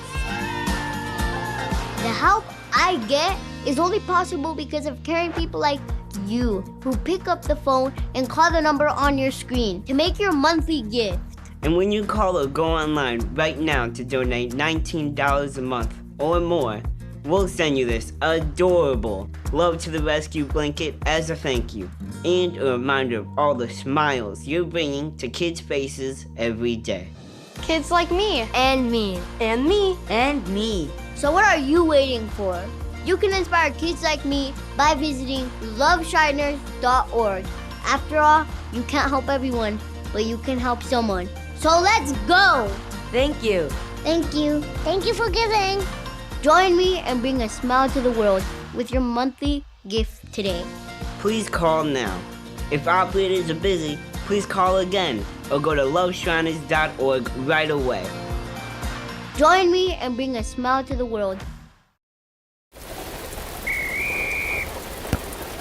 The help I get is only possible because of caring people like you who pick up the phone and call the number on your screen to make your monthly gift. And when you call or go online right now to donate $19 a month or more, we'll send you this adorable Love to the Rescue blanket as a thank you and a reminder of all the smiles you're bringing to kids' faces every day. Kids like me. And me. And me. And me. So what are you waiting for? You can inspire kids like me by visiting loveshriners.org. After all, you can't help everyone, but you can help someone. So let's go! Thank you. Thank you. Thank you for giving. Join me and bring a smile to the world with your monthly gift today. Please call now. If operators are busy, please call again or go to loveshriners.org right away. Join me and bring a smile to the world.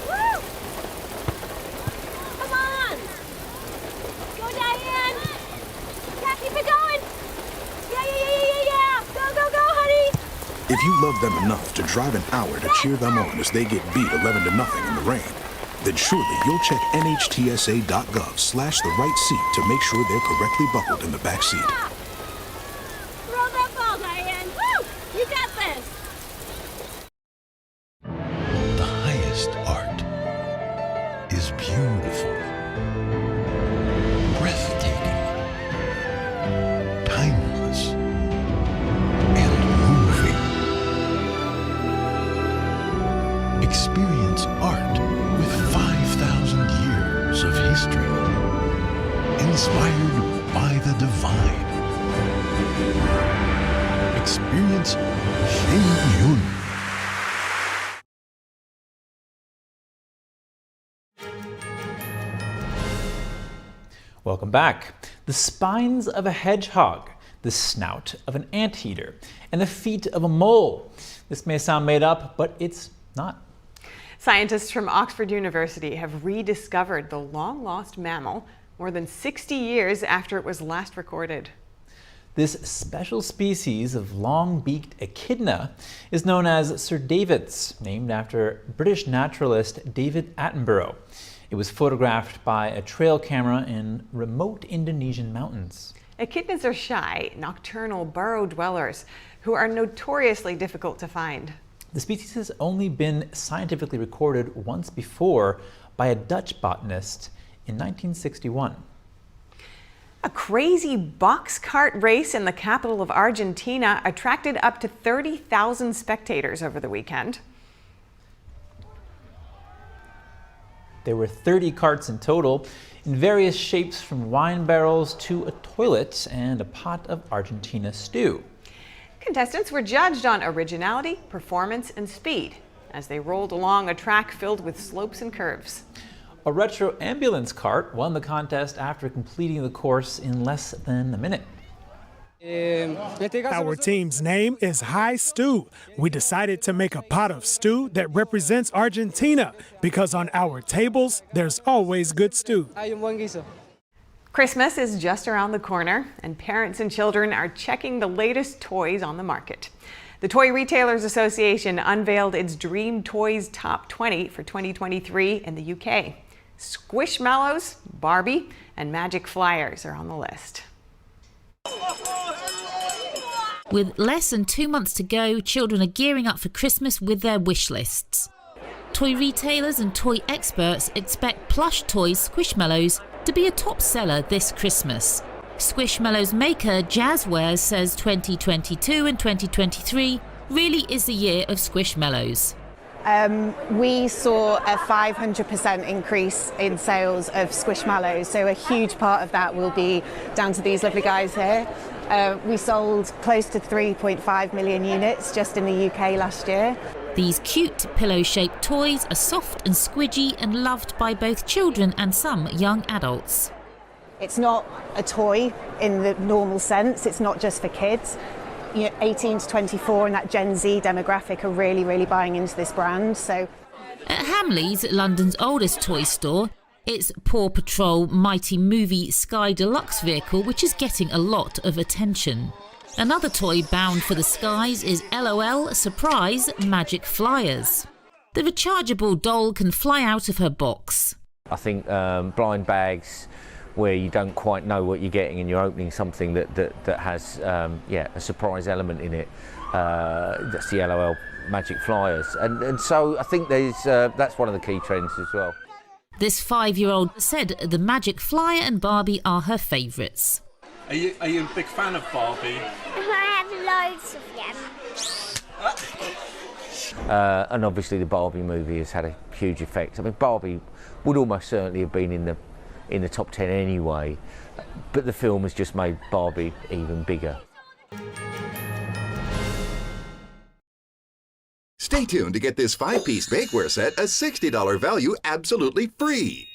Woo! Come on! Go, Diane! Yeah, keep it going! Yeah! Go, honey! If you love them enough to drive an hour to cheer them on as they get beat 11-0 in the rain, then surely you'll check NHTSA.gov/the right seat to make sure they're correctly buckled in the back seat. Throw that ball, Diane! Woo! You got this! The highest art is beauty. history. Inspired by the divine. Experience Shin-Yun. Welcome back. The spines of a hedgehog, the snout of an anteater, and the feet of a mole. This may sound made up, but it's not. Scientists from Oxford University have rediscovered the long-lost mammal more than 60 years after it was last recorded. This special species of long-beaked echidna is known as Sir David's, named after British naturalist David Attenborough. It was photographed by a trail camera in remote Indonesian mountains. Echidnas are shy, nocturnal burrow dwellers who are notoriously difficult to find. The species has only been scientifically recorded once before by a Dutch botanist in 1961. A crazy box cart race in the capital of Argentina attracted up to 30,000 spectators over the weekend. There were 30 carts in total, in various shapes from wine barrels to a toilet and a pot of Argentina stew. Contestants were judged on originality, performance, and speed as they rolled along a track filled with slopes and curves. A retro ambulance cart won the contest after completing the course in less than a minute. Our team's name is High Stew. We decided to make a pot of stew that represents Argentina because on our tables, there's always good stew. Christmas is just around the corner, and parents and children are checking the latest toys on the market. The Toy Retailers Association unveiled its Dream Toys Top 20 for 2023 in the UK. Squishmallows, Barbie, and Magic Flyers are on the list. With less than 2 months to go, children are gearing up for Christmas with their wish lists. Toy retailers and toy experts expect plush toys Squishmallows to be a top seller this Christmas. Squishmallows maker Jazzwares says 2022 and 2023 really is the year of Squishmallows. We saw a 500% increase in sales of Squishmallows, so a huge part of that will be down to these lovely guys here. We sold close to 3.5 million units just in the UK last year. These cute pillow-shaped toys are soft and squidgy and loved by both children and some young adults. It's not a toy in the normal sense, it's not just for kids. 18 to 24 and that Gen Z demographic are really buying into this brand. So, at Hamleys, London's oldest toy store, it's Paw Patrol Mighty Movie Sky Deluxe vehicle which is getting a lot of attention. Another toy bound for the skies is LOL Surprise Magic Flyers. The rechargeable doll can fly out of her box. I think blind bags where you don't quite know what you're getting and you're opening something that has a surprise element in it. That's the LOL Magic Flyers. And so I think that's one of the key trends as well. This 5-year-old said the Magic Flyer and Barbie are her favourites. Are you a big fan of Barbie? I have loads of them. And obviously the Barbie movie has had a huge effect. I mean, Barbie would almost certainly have been in the top 10 anyway, but the film has just made Barbie even bigger. Stay tuned to get this 5-piece bakeware set, a $60 value, absolutely free.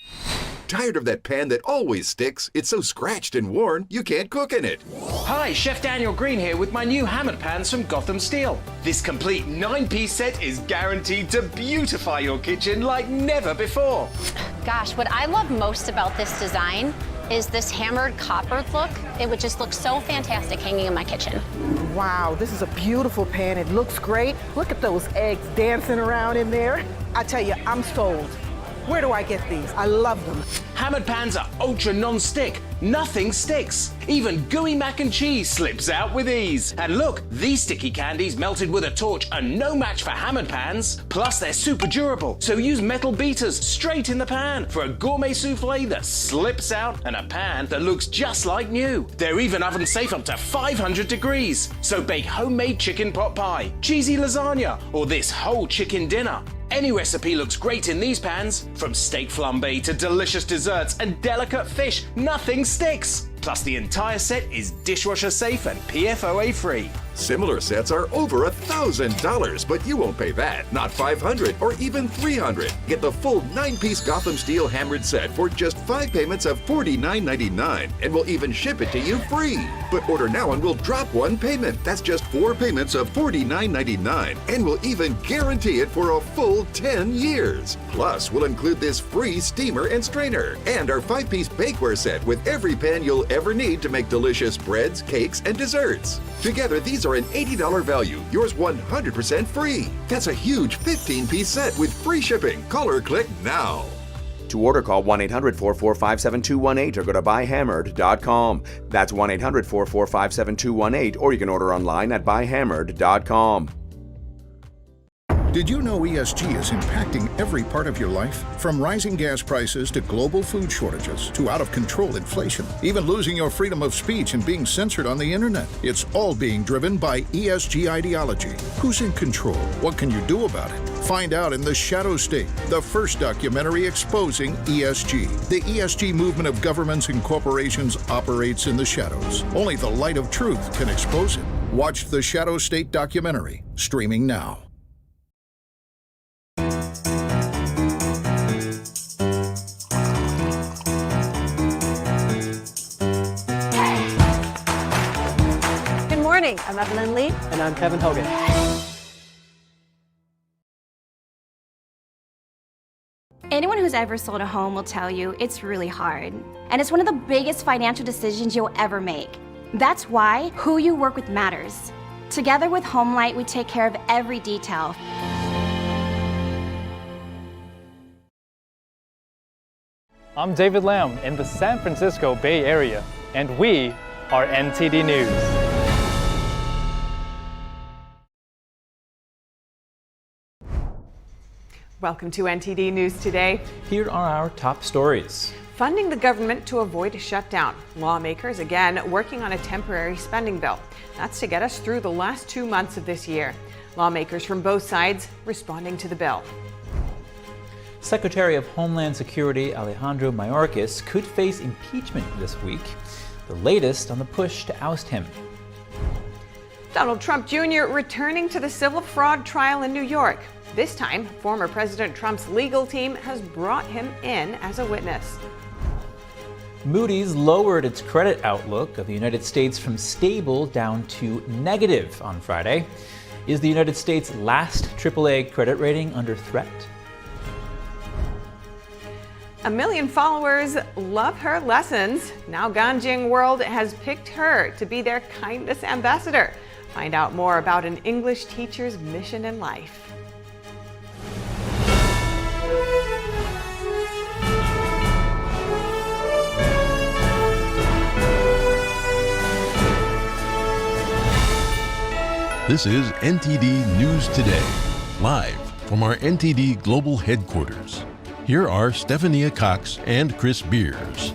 Tired of that pan that always sticks? It's so scratched and worn, you can't cook in it. Hi, Chef Daniel Green here with my new hammered pans from Gotham Steel. This complete 9-piece set is guaranteed to beautify your kitchen like never before. Gosh, what I love most about this design is this hammered copper look. It would just look so fantastic hanging in my kitchen. Wow, this is a beautiful pan. It looks great. Look at those eggs dancing around in there. I tell you, I'm sold. Where do I get these? I love them. Hammered pans are ultra non-stick. Nothing sticks. Even gooey mac and cheese slips out with ease. And look, these sticky candies melted with a torch are no match for hammered pans. Plus, they're super durable, so use metal beaters straight in the pan for a gourmet souffle that slips out and a pan that looks just like new. They're even oven safe up to 500 degrees. So bake homemade chicken pot pie, cheesy lasagna, or this whole chicken dinner. Any recipe looks great in these pans. From steak flambe to delicious desserts and delicate fish, nothing sticks. Plus, the entire set is dishwasher safe and PFOA free. Similar sets are over $1,000, but you won't pay that. Not $500 or even $300. Get the full 9-piece Gotham Steel hammered set for just 5 payments of $49.99, and we'll even ship it to you free. But order now and we'll drop 1 payment. That's just 4 payments of $49.99, and we'll even guarantee it for a full 10 years. Plus, we'll include this free steamer and strainer, and our 5-piece bakeware set with every pan you'll ever need to make delicious breads, cakes, and desserts. Together, these are an $80 value, yours 100% free. That's a huge 15-piece set with free shipping. Call or click now. To order, call 1-800-445-7218 or go to buyhammered.com. That's 1-800-445-7218, or you can order online at buyhammered.com. Did you know ESG is impacting every part of your life? From rising gas prices to global food shortages to out-of-control inflation, even losing your freedom of speech and being censored on the internet. It's all being driven by ESG ideology. Who's in control? What can you do about it? Find out in The Shadow State, the first documentary exposing ESG. The ESG movement of governments and corporations operates in the shadows. Only the light of truth can expose it. Watch The Shadow State documentary, streaming now. I'm Evelyn Lee. And I'm Kevin Hogan. Anyone who's ever sold a home will tell you it's really hard. And it's one of the biggest financial decisions you'll ever make. That's why who you work with matters. Together with HomeLight, we take care of every detail. I'm David Lamb in the San Francisco Bay Area, and we are NTD News. Welcome to NTD News Today. Here are our top stories. Funding the government to avoid a shutdown. Lawmakers again working on a temporary spending bill. That's to get us through the last 2 months of this year. Lawmakers from both sides responding to the bill. Secretary of Homeland Security Alejandro Mayorkas could face impeachment this week, the latest on the push to oust him. Donald Trump Jr. returning to the civil fraud trial in New York. This time, former President Trump's legal team has brought him in as a witness. Moody's lowered its credit outlook of the United States from stable down to negative on Friday. Is the United States' last AAA credit rating under threat? 1 million followers love her lessons. Now Ganjing World has picked her to be their kindness ambassador. Find out more about an English teacher's mission in life. This is NTD News Today, live from our NTD Global Headquarters. Here are Stephania Cox and Chris Beers.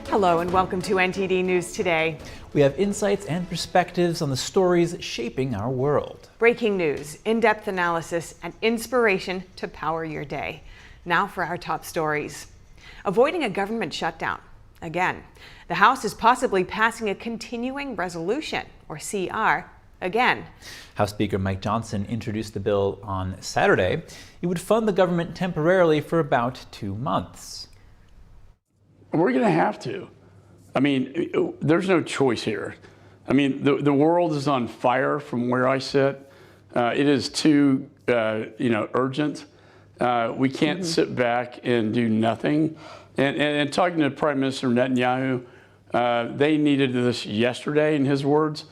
Hello and welcome to NTD News Today. We have insights and perspectives on the stories shaping our world. Breaking news, in-depth analysis, and inspiration to power your day. Now for our top stories. Avoiding a government shutdown. Again, the House is possibly passing a continuing resolution, or CR, again. House Speaker Mike Johnson introduced the bill on Saturday. It would fund the government temporarily for about 2 months. We're going to have to. I mean, there's no choice here. I mean, the world is on fire from where I sit. It is too, urgent. We can't sit back and do nothing. And talking to Prime Minister Netanyahu, they needed this yesterday, in his words.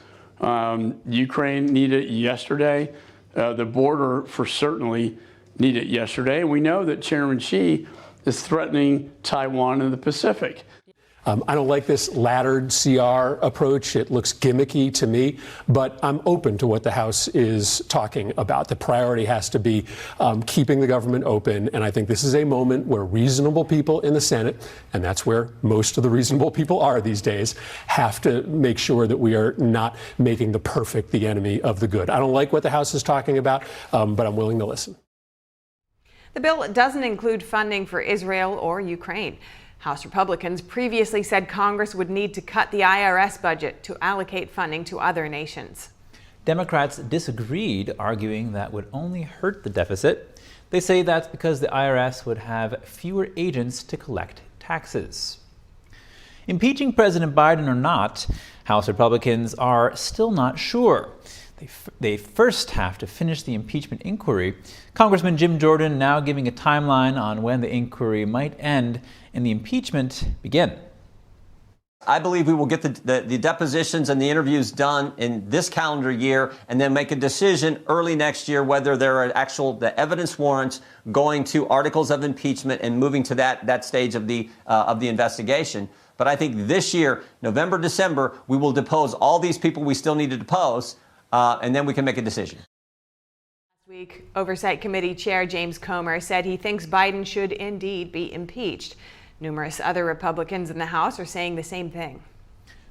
Ukraine needed it yesterday. The border, for certainly, needed it yesterday. And we know that Chairman Xi is threatening Taiwan and the Pacific. I don't like this laddered CR approach. It looks gimmicky to me, but I'm open to what the House is talking about. The priority has to be keeping the government open, and I think this is a moment where reasonable people in the Senate, and that's where most of the reasonable people are these days, have to make sure that we are not making the perfect the enemy of the good. I don't like what the House is talking about, but I'm willing to listen. The bill doesn't include funding for Israel or Ukraine. House Republicans previously said Congress would need to cut the IRS budget to allocate funding to other nations. Democrats disagreed, arguing that would only hurt the deficit. They say that's because the IRS would have fewer agents to collect taxes. Impeaching President Biden or not, House Republicans are still not sure. They first have to finish the impeachment inquiry. Congressman Jim Jordan now giving a timeline on when the inquiry might end and the impeachment begin. I believe we will get the depositions and the interviews done in this calendar year and then make a decision early next year whether there are the evidence warrants going to articles of impeachment and moving to that stage of the investigation. But I think this year, November, December, we will depose all these people we still need to depose, and then we can make a decision. Last week, Oversight Committee Chair James Comer said he thinks Biden should indeed be impeached. Numerous other Republicans in the House are saying the same thing.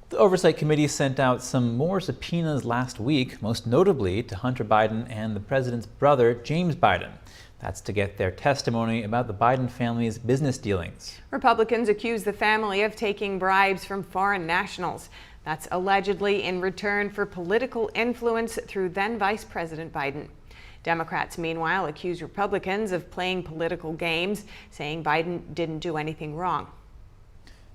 The Oversight Committee sent out some more subpoenas last week, most notably to Hunter Biden and the president's brother, James Biden. That's to get their testimony about the Biden family's business dealings. Republicans accuse the family of taking bribes from foreign nationals. That's allegedly in return for political influence through then Vice President Biden. Democrats, meanwhile, accuse Republicans of playing political games, saying Biden didn't do anything wrong.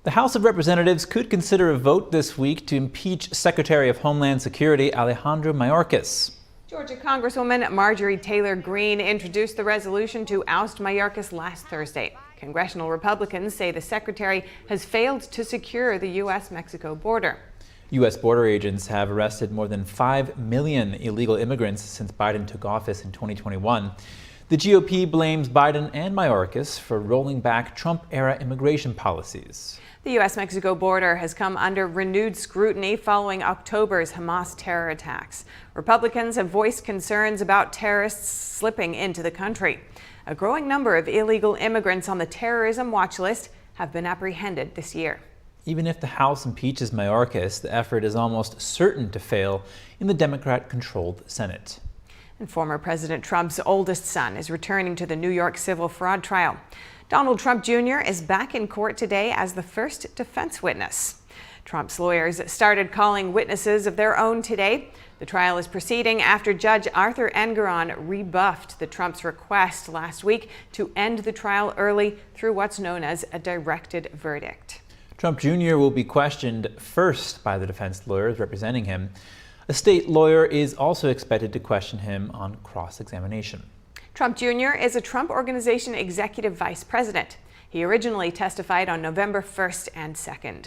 The House of Representatives could consider a vote this week to impeach Secretary of Homeland Security Alejandro Mayorkas. Georgia Congresswoman Marjorie Taylor Greene introduced the resolution to oust Mayorkas last Thursday. Congressional Republicans say the secretary has failed to secure the U.S.-Mexico border. U.S. border agents have arrested more than 5 million illegal immigrants since Biden took office in 2021. The GOP blames Biden and Mayorkas for rolling back Trump-era immigration policies. The U.S.-Mexico border has come under renewed scrutiny following October's Hamas terror attacks. Republicans have voiced concerns about terrorists slipping into the country. A growing number of illegal immigrants on the terrorism watch list have been apprehended this year. Even if the House impeaches Mayorkas, the effort is almost certain to fail in the Democrat-controlled Senate. And former President Trump's oldest son is returning to the New York civil fraud trial. Donald Trump Jr. is back in court today as the first defense witness. Trump's lawyers started calling witnesses of their own today. The trial is proceeding after Judge Arthur Engoron rebuffed the Trump's request last week to end the trial early through what's known as a directed verdict. Trump Jr. will be questioned first by the defense lawyers representing him. A state lawyer is also expected to question him on cross-examination. Trump Jr. is a Trump Organization executive vice president. He originally testified on November 1st and 2nd.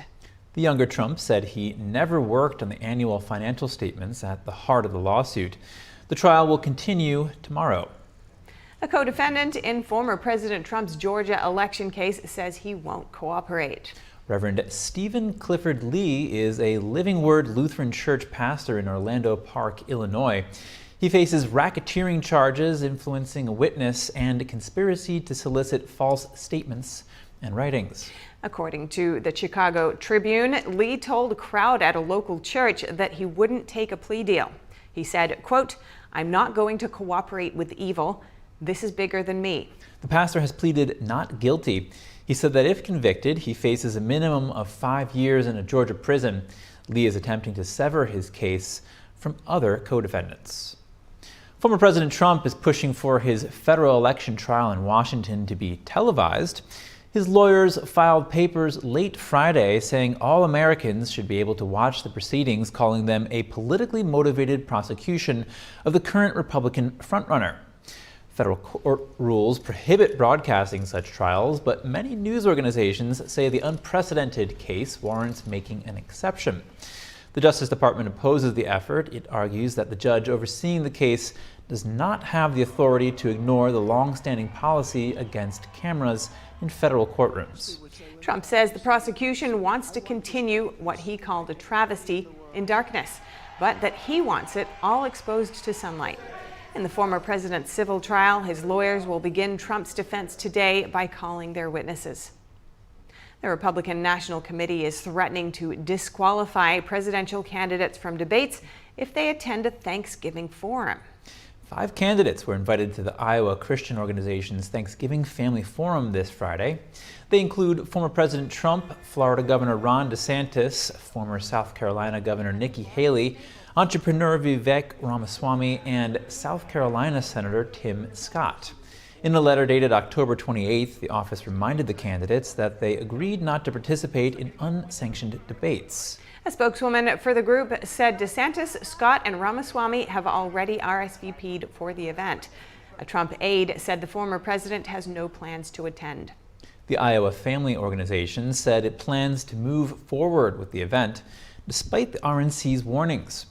The younger Trump said he never worked on the annual financial statements at the heart of the lawsuit. The trial will continue tomorrow. A co-defendant in former President Trump's Georgia election case says he won't cooperate. Reverend Stephen Clifford Lee is a Living Word Lutheran Church pastor in Orlando Park, Illinois. He faces racketeering charges, influencing a witness, and conspiracy to solicit false statements and writings. According to the Chicago Tribune, Lee told a crowd at a local church that he wouldn't take a plea deal. He said, quote, "I'm not going to cooperate with evil. This is bigger than me." The pastor has pleaded not guilty. He said that if convicted, he faces a minimum of 5 years in a Georgia prison. Lee is attempting to sever his case from other co-defendants. Former President Trump is pushing for his federal election trial in Washington to be televised. His lawyers filed papers late Friday saying all Americans should be able to watch the proceedings, calling them a politically motivated prosecution of the current Republican frontrunner. Federal court rules prohibit broadcasting such trials, but many news organizations say the unprecedented case warrants making an exception. The Justice Department opposes the effort. It argues that the judge overseeing the case does not have the authority to ignore the long-standing policy against cameras in federal courtrooms. Trump says the prosecution wants to continue what he called a travesty in darkness, but that he wants it all exposed to sunlight. In the former president's civil trial, his lawyers will begin Trump's defense today by calling their witnesses. The Republican National Committee is threatening to disqualify presidential candidates from debates if they attend a Thanksgiving forum. 5 candidates were invited to the Iowa Christian organization's Thanksgiving Family Forum this Friday. They include former President Trump, Florida Governor Ron DeSantis, former South Carolina Governor Nikki Haley, entrepreneur Vivek Ramaswamy, and South Carolina Senator Tim Scott. In a letter dated October 28th, the office reminded the candidates that they agreed not to participate in unsanctioned debates. A spokeswoman for the group said DeSantis, Scott, and Ramaswamy have already RSVP'd for the event. A Trump aide said the former president has no plans to attend. The Iowa Family Organization said it plans to move forward with the event, despite the RNC's warnings.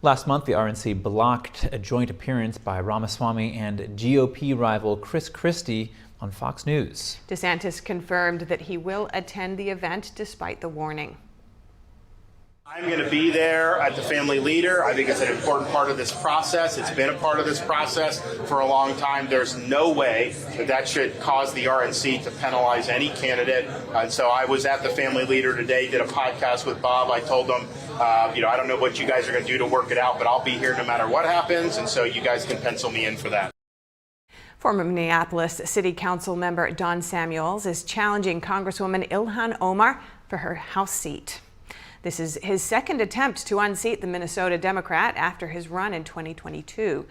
Last month, the RNC blocked a joint appearance by Ramaswamy and GOP rival Chris Christie on Fox News. DeSantis confirmed that he will attend the event despite the warning. I'm going to be there at the family leader. I think it's an important part of this process. It's been a part of this process for a long time. There's no way that should cause the RNC to penalize any candidate. And so I was at the family leader today, did a podcast with Bob. I told him, I don't know what you guys are going to do to work it out, but I'll be here no matter what happens. And so you guys can pencil me in for that. Former Minneapolis City Council member Don Samuels is challenging Congresswoman Ilhan Omar for her House seat. This is his second attempt to unseat the Minnesota Democrat after his run in 2022.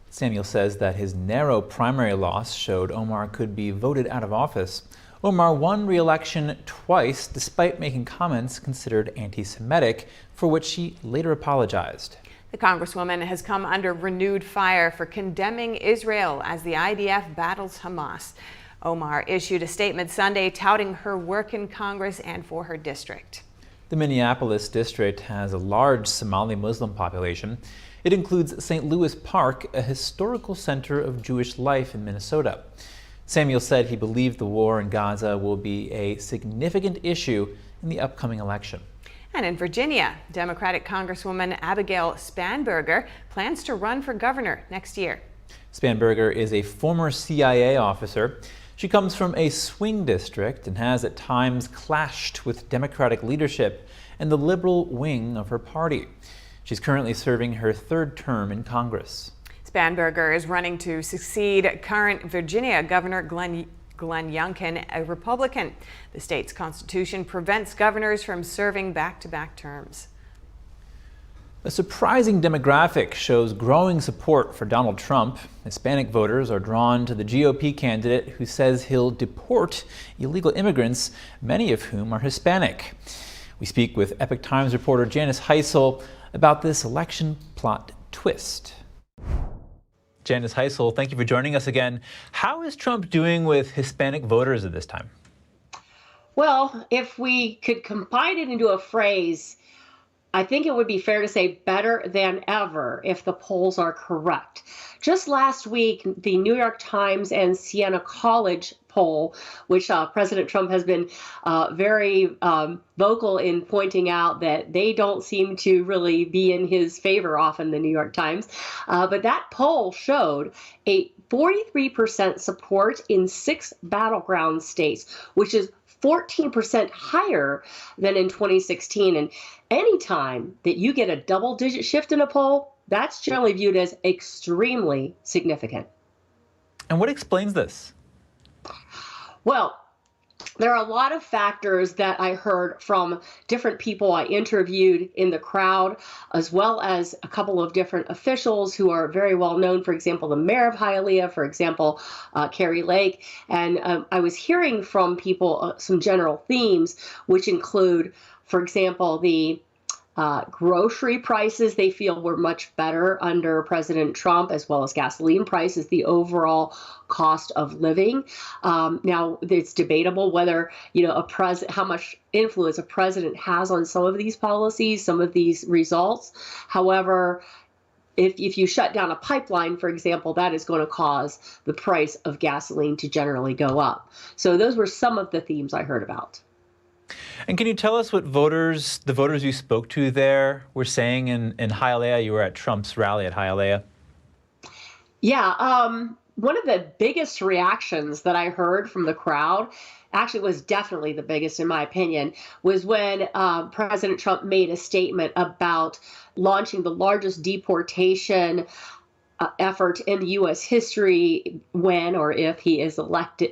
Samuel says that his narrow primary loss showed Omar could be voted out of office. Omar won re-election twice despite making comments considered anti-Semitic, for which she later apologized. The Congresswoman has come under renewed fire for condemning Israel as the IDF battles Hamas. Omar issued a statement Sunday touting her work in Congress and for her district. The Minneapolis district has a large Somali Muslim population. It includes St. Louis Park, a historical center of Jewish life in Minnesota. Samuel said he believed the war in Gaza will be a significant issue in the upcoming election. And in Virginia, Democratic Congresswoman Abigail Spanberger plans to run for governor next year. Spanberger is a former CIA officer. She comes from a swing district and has at times clashed with Democratic leadership and the liberal wing of her party. She's currently serving her 3rd term in Congress. Spanberger is running to succeed current Virginia Governor Glenn Youngkin, a Republican. The state's constitution prevents governors from serving back-to-back terms. A surprising demographic shows growing support for Donald Trump. Hispanic voters are drawn to the GOP candidate who says he'll deport illegal immigrants, many of whom are Hispanic. We speak with Epoch Times reporter Janice Heisel about this election plot twist. Janice Heisel, thank you for joining us again. How is Trump doing with Hispanic voters at this time? Well, if we could combine it into a phrase, I think it would be fair to say better than ever if the polls are correct. Just last week, the New York Times and Siena College poll, which President Trump has been very vocal in pointing out that they don't seem to really be in his favor often, the New York Times. But that poll showed a 43% support in 6 battleground states, which is 14% higher than in 2016. And anytime that you get a double-digit shift in a poll, that's generally viewed as extremely significant. And what explains this? Well, there are a lot of factors that I heard from different people I interviewed in the crowd, as well as a couple of different officials who are very well known. For example, the mayor of Hialeah, for example, Carrie Lake. And I was hearing from people some general themes, which include, for example, the grocery prices they feel were much better under President Trump, as well as gasoline prices, the overall cost of living. Now, it's debatable whether, how much influence a president has on some of these policies, some of these results. However, if you shut down a pipeline, for example, that is going to cause the price of gasoline to generally go up. So those were some of the themes I heard about. And can you tell us what the voters you spoke to there were saying in Hialeah? You were at Trump's rally at Hialeah. Yeah, one of the biggest reactions that I heard from the crowd, actually was definitely the biggest in my opinion, was when President Trump made a statement about launching the largest deportation effort in U.S. history when or if he is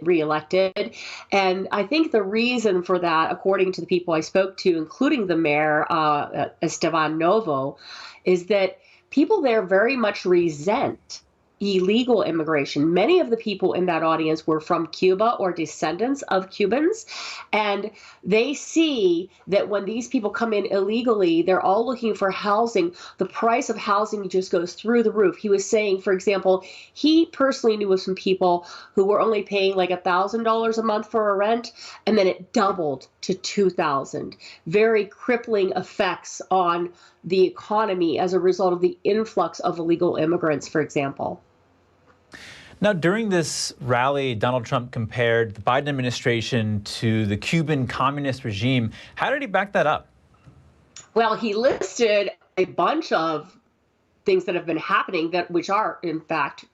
reelected. And I think the reason for that, according to the people I spoke to, including the mayor, Esteban Novo, is that people there very much resent illegal immigration. Many of the people in that audience were from Cuba or descendants of Cubans, and they see that when these people come in illegally, they're all looking for housing. The price of housing just goes through the roof. He was saying, for example, he personally knew of some people who were only paying like $1,000 a month for a rent, and then it doubled to $2,000. Very crippling effects on the economy as a result of the influx of illegal immigrants, for example. Now, during this rally, Donald Trump compared the Biden administration to the Cuban communist regime. How did he back that up? Well, he listed a bunch of things that have been happening which are, in fact,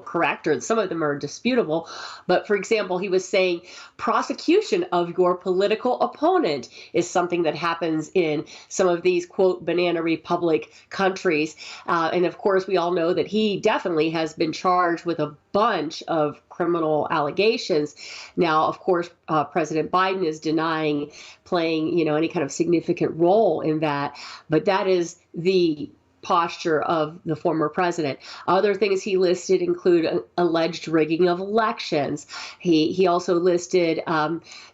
correct, or some of them are disputable. But for example, he was saying prosecution of your political opponent is something that happens in some of these, quote, banana republic countries. And of course, we all know that he definitely has been charged with a bunch of criminal allegations. Now, of course, President Biden is denying playing, any kind of significant role in that. But that is the posture of the former president. Other things he listed include alleged rigging of elections. He also listed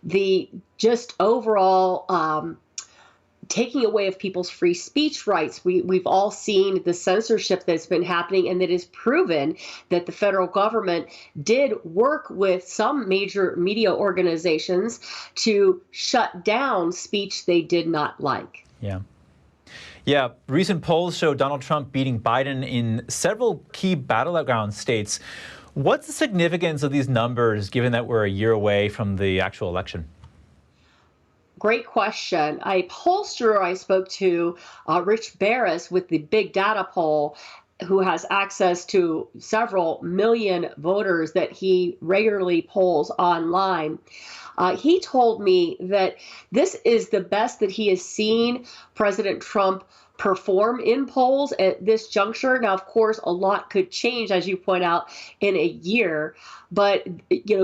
the just overall taking away of people's free speech rights. We've all seen the censorship that's been happening, and that is proven that the federal government did work with some major media organizations to shut down speech they did not like. Yeah, recent polls show Donald Trump beating Biden in several key battleground states. What's the significance of these numbers, given that we're a year away from the actual election? Great question. A pollster I spoke to, Rich Barris, with the Big Data poll, who has access to several million voters that he regularly polls online. He told me that this is the best that he has seen President Trump perform in polls at this juncture. Now, of course, a lot could change, as you point out, in a year. But,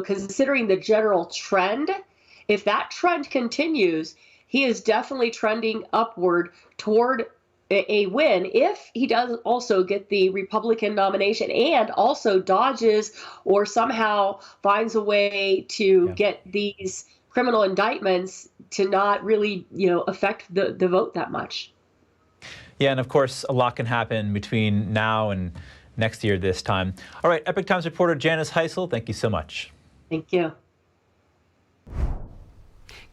considering the general trend, if that trend continues, he is definitely trending upward toward a win if he does also get the Republican nomination and also dodges or somehow finds a way to get these criminal indictments to not really, affect the vote that much. Yeah, and of course, a lot can happen between now and next year this time. All right, Epoch Times reporter Janice Heisel, thank you so much. Thank you.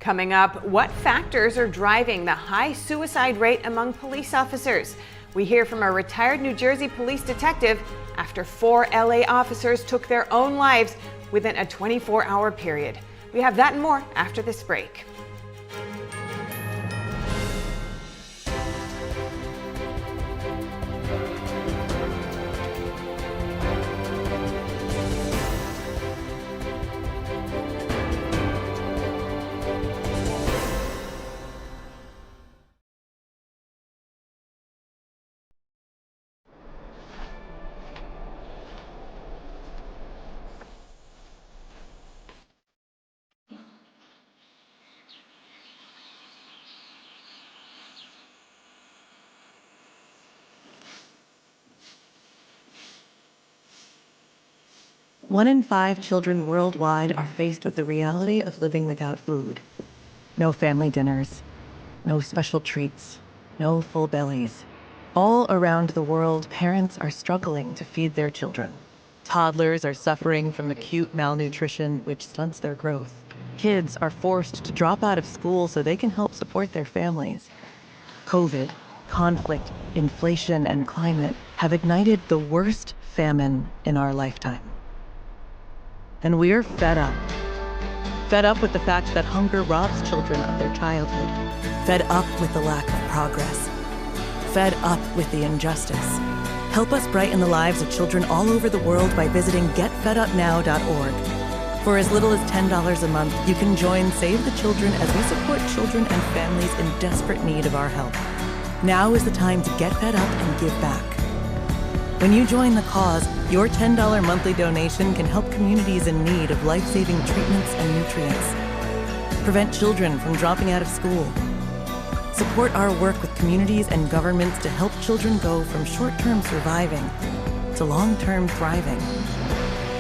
Coming up, what factors are driving the high suicide rate among police officers? We hear from a retired New Jersey police detective after 4 LA officers took their own lives within a 24-hour period. We have that and more after this break. One in 5 children worldwide are faced with the reality of living without food. No family dinners, no special treats, no full bellies. All around the world, parents are struggling to feed their children. Toddlers are suffering from acute malnutrition, which stunts their growth. Kids are forced to drop out of school so they can help support their families. COVID, conflict, inflation, and climate have ignited the worst famine in our lifetime. And we're fed up. Fed up with the fact that hunger robs children of their childhood. Fed up with the lack of progress. Fed up with the injustice. Help us brighten the lives of children all over the world by visiting getfedupnow.org. For as little as $10 a month, you can join Save the Children as we support children and families in desperate need of our help. Now is the time to get fed up and give back. When you join the cause, your $10 monthly donation can help communities in need of life-saving treatments and nutrients. Prevent children from dropping out of school. Support our work with communities and governments to help children go from short-term surviving to long-term thriving.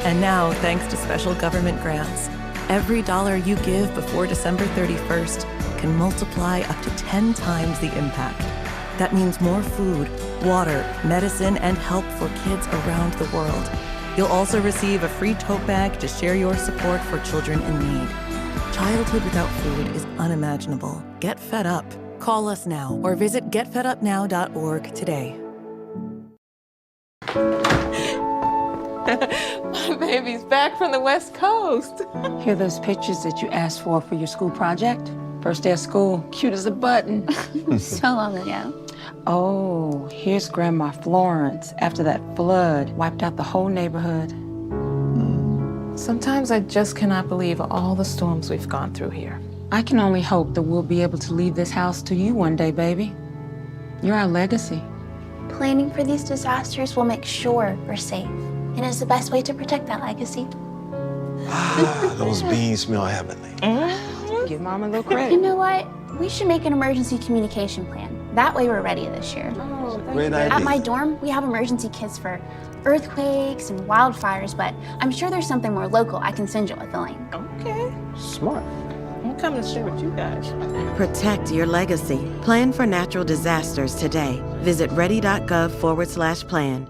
And now, thanks to special government grants, every dollar you give before December 31st can multiply up to 10 times the impact. That means more food, water, medicine, and help for kids around the world. You'll also receive a free tote bag to share your support for children in need. Childhood without food is unimaginable. Get fed up. Call us now or visit getfedupnow.org today. My baby's back from the West Coast. Here are those pictures that you asked for your school project? First day of school, cute as a button. So long ago. Oh, here's Grandma Florence after that flood wiped out the whole neighborhood. Sometimes I just cannot believe all the storms we've gone through here. I can only hope that we'll be able to leave this house to you one day, baby. You're our legacy. Planning for these disasters will make sure we're safe, and it's the best way to protect that legacy. Those beans smell heavenly. Give Mom a little credit. You know what? We should make an emergency communication plan. That way we're ready this year. Great idea. At my dorm, we have emergency kits for earthquakes and wildfires, but I'm sure there's something more local I can send you with the link. Okay. Smart. I'm coming to share with you guys. Protect your legacy. Plan for natural disasters today. Visit ready.gov/plan.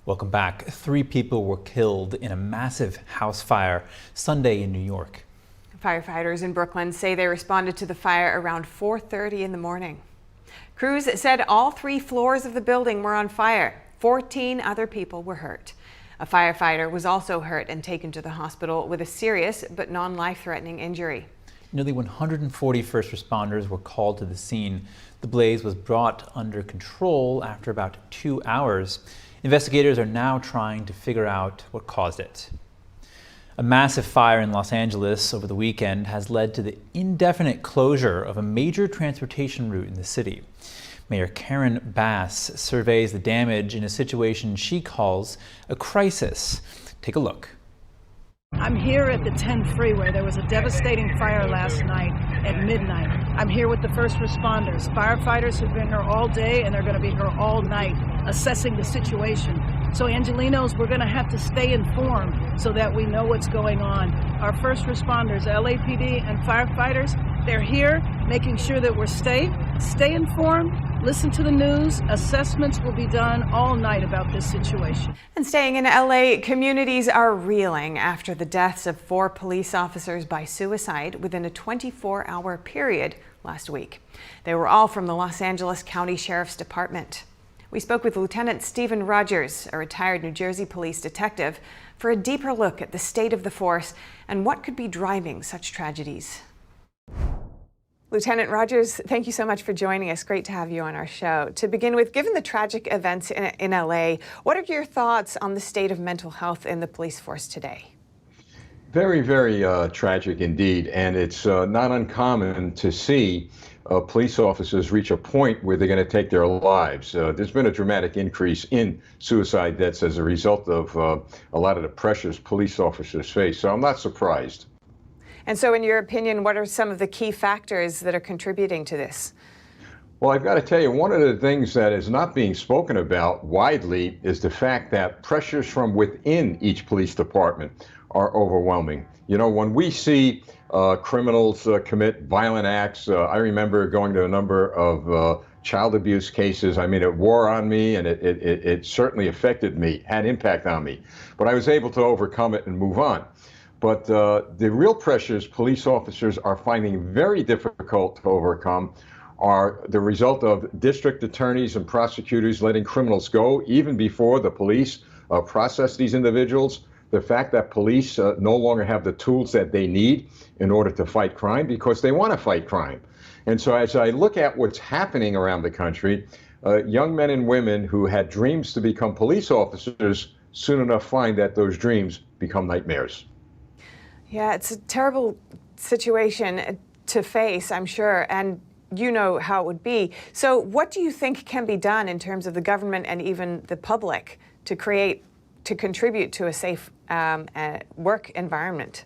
Welcome back. 3 people were killed in a massive house fire Sunday in New York. Firefighters in Brooklyn say they responded to the fire around 4:30 in the morning. Crews said all 3 floors of the building were on fire. 14 other people were hurt. A firefighter was also hurt and taken to the hospital with a serious but non-life-threatening injury. Nearly 140 first responders were called to the scene. The blaze was brought under control after about 2 hours. Investigators are now trying to figure out what caused it. A massive fire in Los Angeles over the weekend has led to the indefinite closure of a major transportation route in the city. Mayor Karen Bass surveys the damage in a situation she calls a crisis. Take a look. I'm here at the 10 freeway. There was a devastating fire last night at midnight. I'm here with the first responders. Firefighters have been here all day and they're going to be here all night assessing the situation. So Angelinos, we're going to have to stay informed so that we know what's going on. Our first responders, LAPD and firefighters, they're here making sure that we're safe, stay informed, listen to the news. Assessments will be done all night about this situation. And staying in LA, communities are reeling after the deaths of 4 police officers by suicide within a 24-hour period last week. They were all from the Los Angeles County Sheriff's Department. We spoke with Lieutenant Stephen Rogers, a retired New Jersey police detective, for a deeper look at the state of the force and what could be driving such tragedies. Lieutenant Rogers, thank you so much for joining us. Great to have you on our show. To begin with, given the tragic events in LA, what are your thoughts on the state of mental health in the police force today? Very, very tragic indeed. And it's not uncommon to see police officers reach a point where they're going to take their lives. There's been a dramatic increase in suicide deaths as a result of a lot of the pressures police officers face. So I'm not surprised. And so in your opinion, what are some of the key factors that are contributing to this? Well, I've got to tell you, one of the things that is not being spoken about widely is the fact that pressures from within each police department are overwhelming. You know, when we see criminals commit violent acts, I remember going to a number of child abuse cases. I mean, it wore on me, and it certainly affected me, had impact on me. But I was able to overcome it and move on. But the real pressures police officers are finding very difficult to overcome are the result of district attorneys and prosecutors letting criminals go even before the police process these individuals. The fact that police no longer have the tools that they need in order to fight crime because they want to fight crime. And so as I look at what's happening around the country, young men and women who had dreams to become police officers soon enough find that those dreams become nightmares. Yeah, it's a terrible situation to face, I'm sure, and you know how it would be. So what do you think can be done in terms of the government and even the public to contribute to a safe work environment?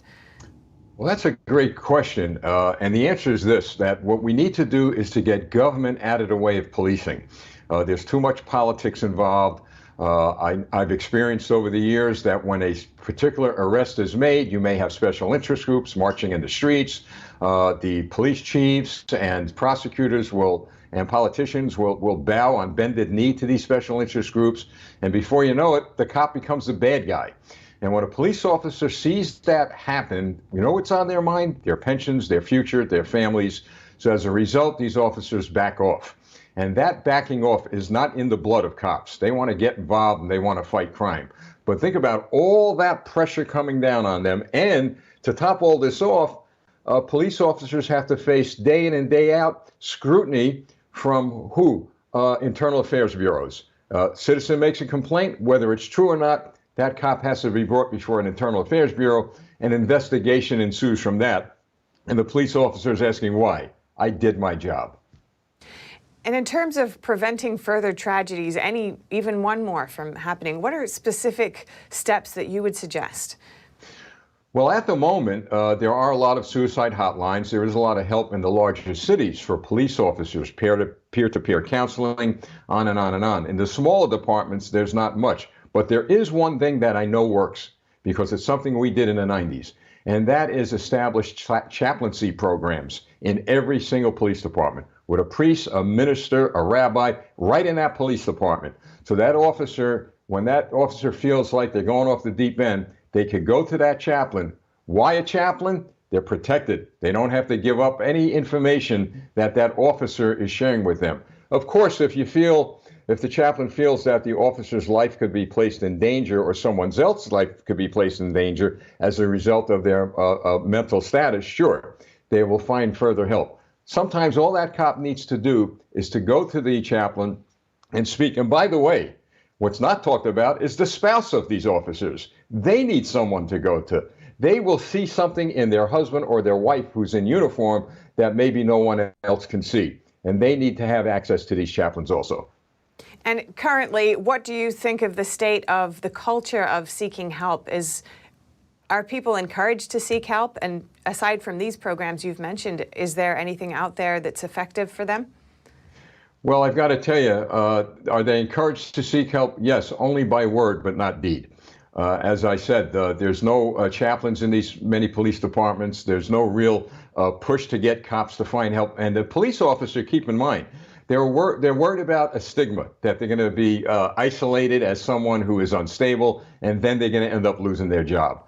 Well, that's a great question. And the answer is this, that what we need to do is to get government out of the way of policing. There's too much politics involved. I've experienced over the years that when a particular arrest is made, you may have special interest groups marching in the streets. The police chiefs and prosecutors and politicians will bow on bended knee to these special interest groups. And before you know it, the cop becomes the bad guy. And when a police officer sees that happen, you know what's on their mind? Their pensions, their future, their families. So as a result, these officers back off. And that backing off is not in the blood of cops. They want to get involved and they want to fight crime. But think about all that pressure coming down on them. And to top all this off, police officers have to face day in and day out scrutiny from who? Internal affairs bureaus. Citizen makes a complaint, whether it's true or not, that cop has to be brought before an internal affairs bureau. An investigation ensues from that. And the police officer is asking why. I did my job. And in terms of preventing further tragedies, even one more from happening, what are specific steps that you would suggest? Well, at the moment, there are a lot of suicide hotlines. There is a lot of help in the larger cities for police officers, peer-to-peer counseling, on and on and on. In the smaller departments, there's not much. But there is one thing that I know works, because it's something we did in the 90s, and that is establish chaplaincy programs in every single police department, with a priest, a minister, a rabbi, right in that police department. So that officer, when that officer feels like they're going off the deep end, they could go to that chaplain. Why a chaplain? They're protected. They don't have to give up any information that that officer is sharing with them. Of course, if the chaplain feels that the officer's life could be placed in danger or someone else's life could be placed in danger as a result of their mental status, sure, they will find further help. Sometimes all that cop needs to do is to go to the chaplain and speak. And by the way, what's not talked about is the spouse of these officers. They need someone to go to. They will see something in their husband or their wife who's in uniform that maybe no one else can see. And they need to have access to these chaplains also. And currently, what do you think of the state of the culture of seeking help? Are people encouraged to seek help? And aside from these programs you've mentioned, is there anything out there that's effective for them? Well, I've got to tell you, are they encouraged to seek help? Yes, only by word, but not deed. As I said, there's no chaplains in these many police departments. There's no real push to get cops to find help. And the police officer, keep in mind, they're worried about a stigma, that they're going to be isolated as someone who is unstable, and then they're going to end up losing their job.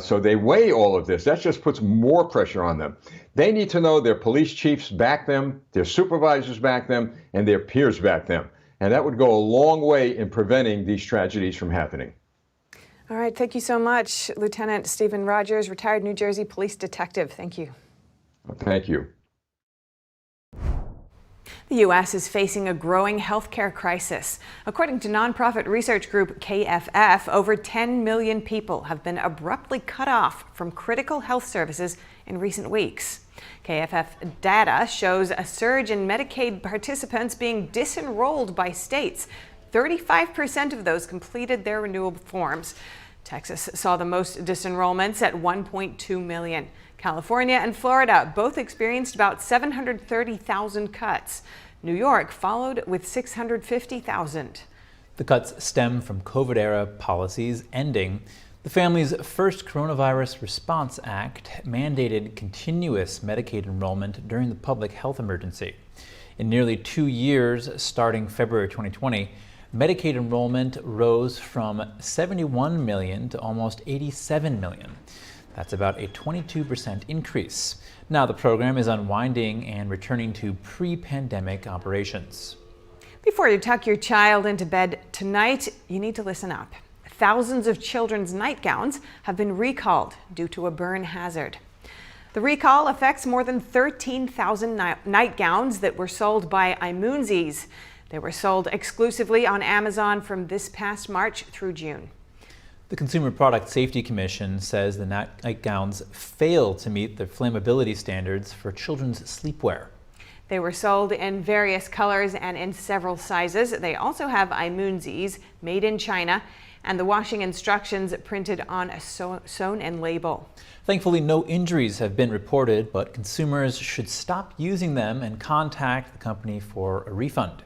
So they weigh all of this. That just puts more pressure on them. They need to know their police chiefs back them, their supervisors back them, and their peers back them. And that would go a long way in preventing these tragedies from happening. All right. Thank you so much, Lieutenant Stephen Rogers, retired New Jersey police detective. Thank you. Thank you. The U.S. is facing a growing healthcare crisis. According to nonprofit research group KFF, over 10 million people have been abruptly cut off from critical health services in recent weeks. KFF data shows a surge in Medicaid participants being disenrolled by states. 35% of those completed their renewal forms. Texas saw the most disenrollments at 1.2 million. California and Florida both experienced about 730,000 cuts. New York followed with 650,000. The cuts stem from COVID-era policies ending. The family's first Coronavirus Response Act mandated continuous Medicaid enrollment during the public health emergency. In nearly 2 years, starting February 2020, Medicaid enrollment rose from 71 million to almost 87 million. That's about a 22% increase. Now the program is unwinding and returning to pre-pandemic operations. Before you tuck your child into bed tonight, you need to listen up. Thousands of children's nightgowns have been recalled due to a burn hazard. The recall affects more than 13,000 nightgowns that were sold by Imunzies. They were sold exclusively on Amazon from this past March through June. The Consumer Product Safety Commission says the nightgowns fail to meet the flammability standards for children's sleepwear. They were sold in various colors and in several sizes. They also have Imunzies, made in China, and the washing instructions printed on a sewn-in label. Thankfully, no injuries have been reported, but consumers should stop using them and contact the company for a refund.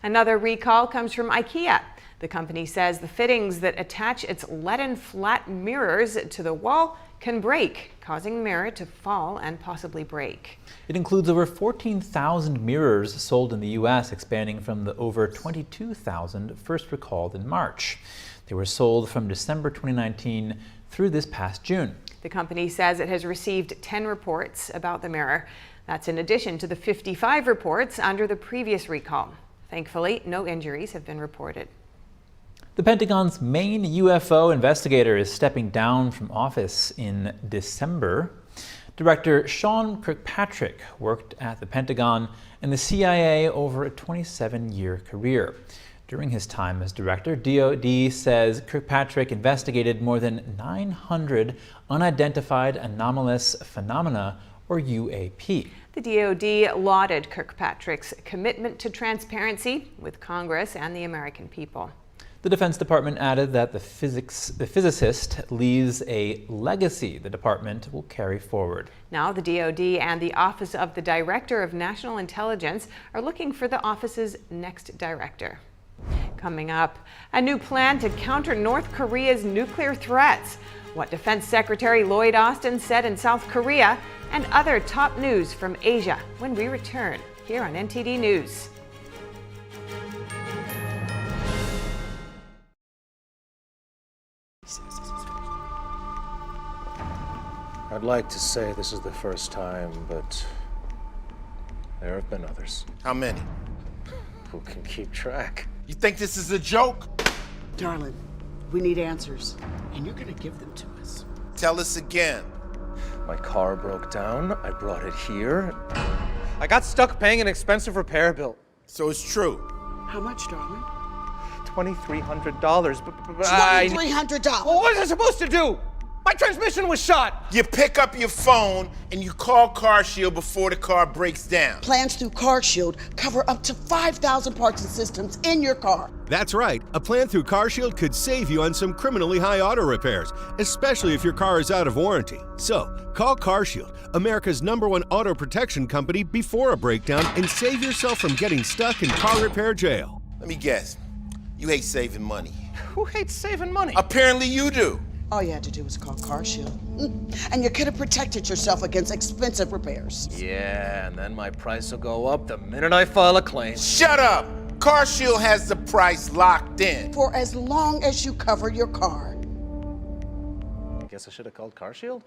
Another recall comes from IKEA. The company says the fittings that attach its leaden flat mirrors to the wall can break, causing the mirror to fall and possibly break. It includes over 14,000 mirrors sold in the U.S., expanding from the over 22,000 first recalled in March. They were sold from December 2019 through this past June. The company says it has received 10 reports about the mirror. That's in addition to the 55 reports under the previous recall. Thankfully, no injuries have been reported. The Pentagon's main UFO investigator is stepping down from office in December. Director Sean Kirkpatrick worked at the Pentagon and the CIA over a 27-year career. During his time as director, DoD says Kirkpatrick investigated more than 900 unidentified anomalous phenomena, or UAP. The DoD lauded Kirkpatrick's commitment to transparency with Congress and the American people. The Defense Department added that the physicist leaves a legacy the department will carry forward. Now the DoD and the Office of the Director of National Intelligence are looking for the office's next director. Coming up, a new plan to counter North Korea's nuclear threats, what Defense Secretary Lloyd Austin said in South Korea, and other top news from Asia when we return here on NTD News. I'd like to say this is the first time, but there have been others. How many? Who can keep track? You think this is a joke? Darling, we need answers, and you're gonna give them to us. Tell us again. My car broke down. I brought it here. I got stuck paying an expensive repair bill. So it's true. How much, darling? $2,300. $2,300? Well, what was I supposed to do? My transmission was shot. You pick up your phone and you call CarShield before the car breaks down. Plans through CarShield cover up to 5,000 parts and systems in your car. That's right. A plan through CarShield could save you on some criminally high auto repairs, especially if your car is out of warranty. So, call CarShield, America's #1 auto protection company, before a breakdown and save yourself from getting stuck in car repair jail. Let me guess. You hate saving money. Who hates saving money? Apparently you do. All you had to do was call CarShield. And you could have protected yourself against expensive repairs. Yeah, and then my price will go up the minute I file a claim. Shut up! CarShield has the price locked in. For as long as you cover your car. I guess I should have called CarShield?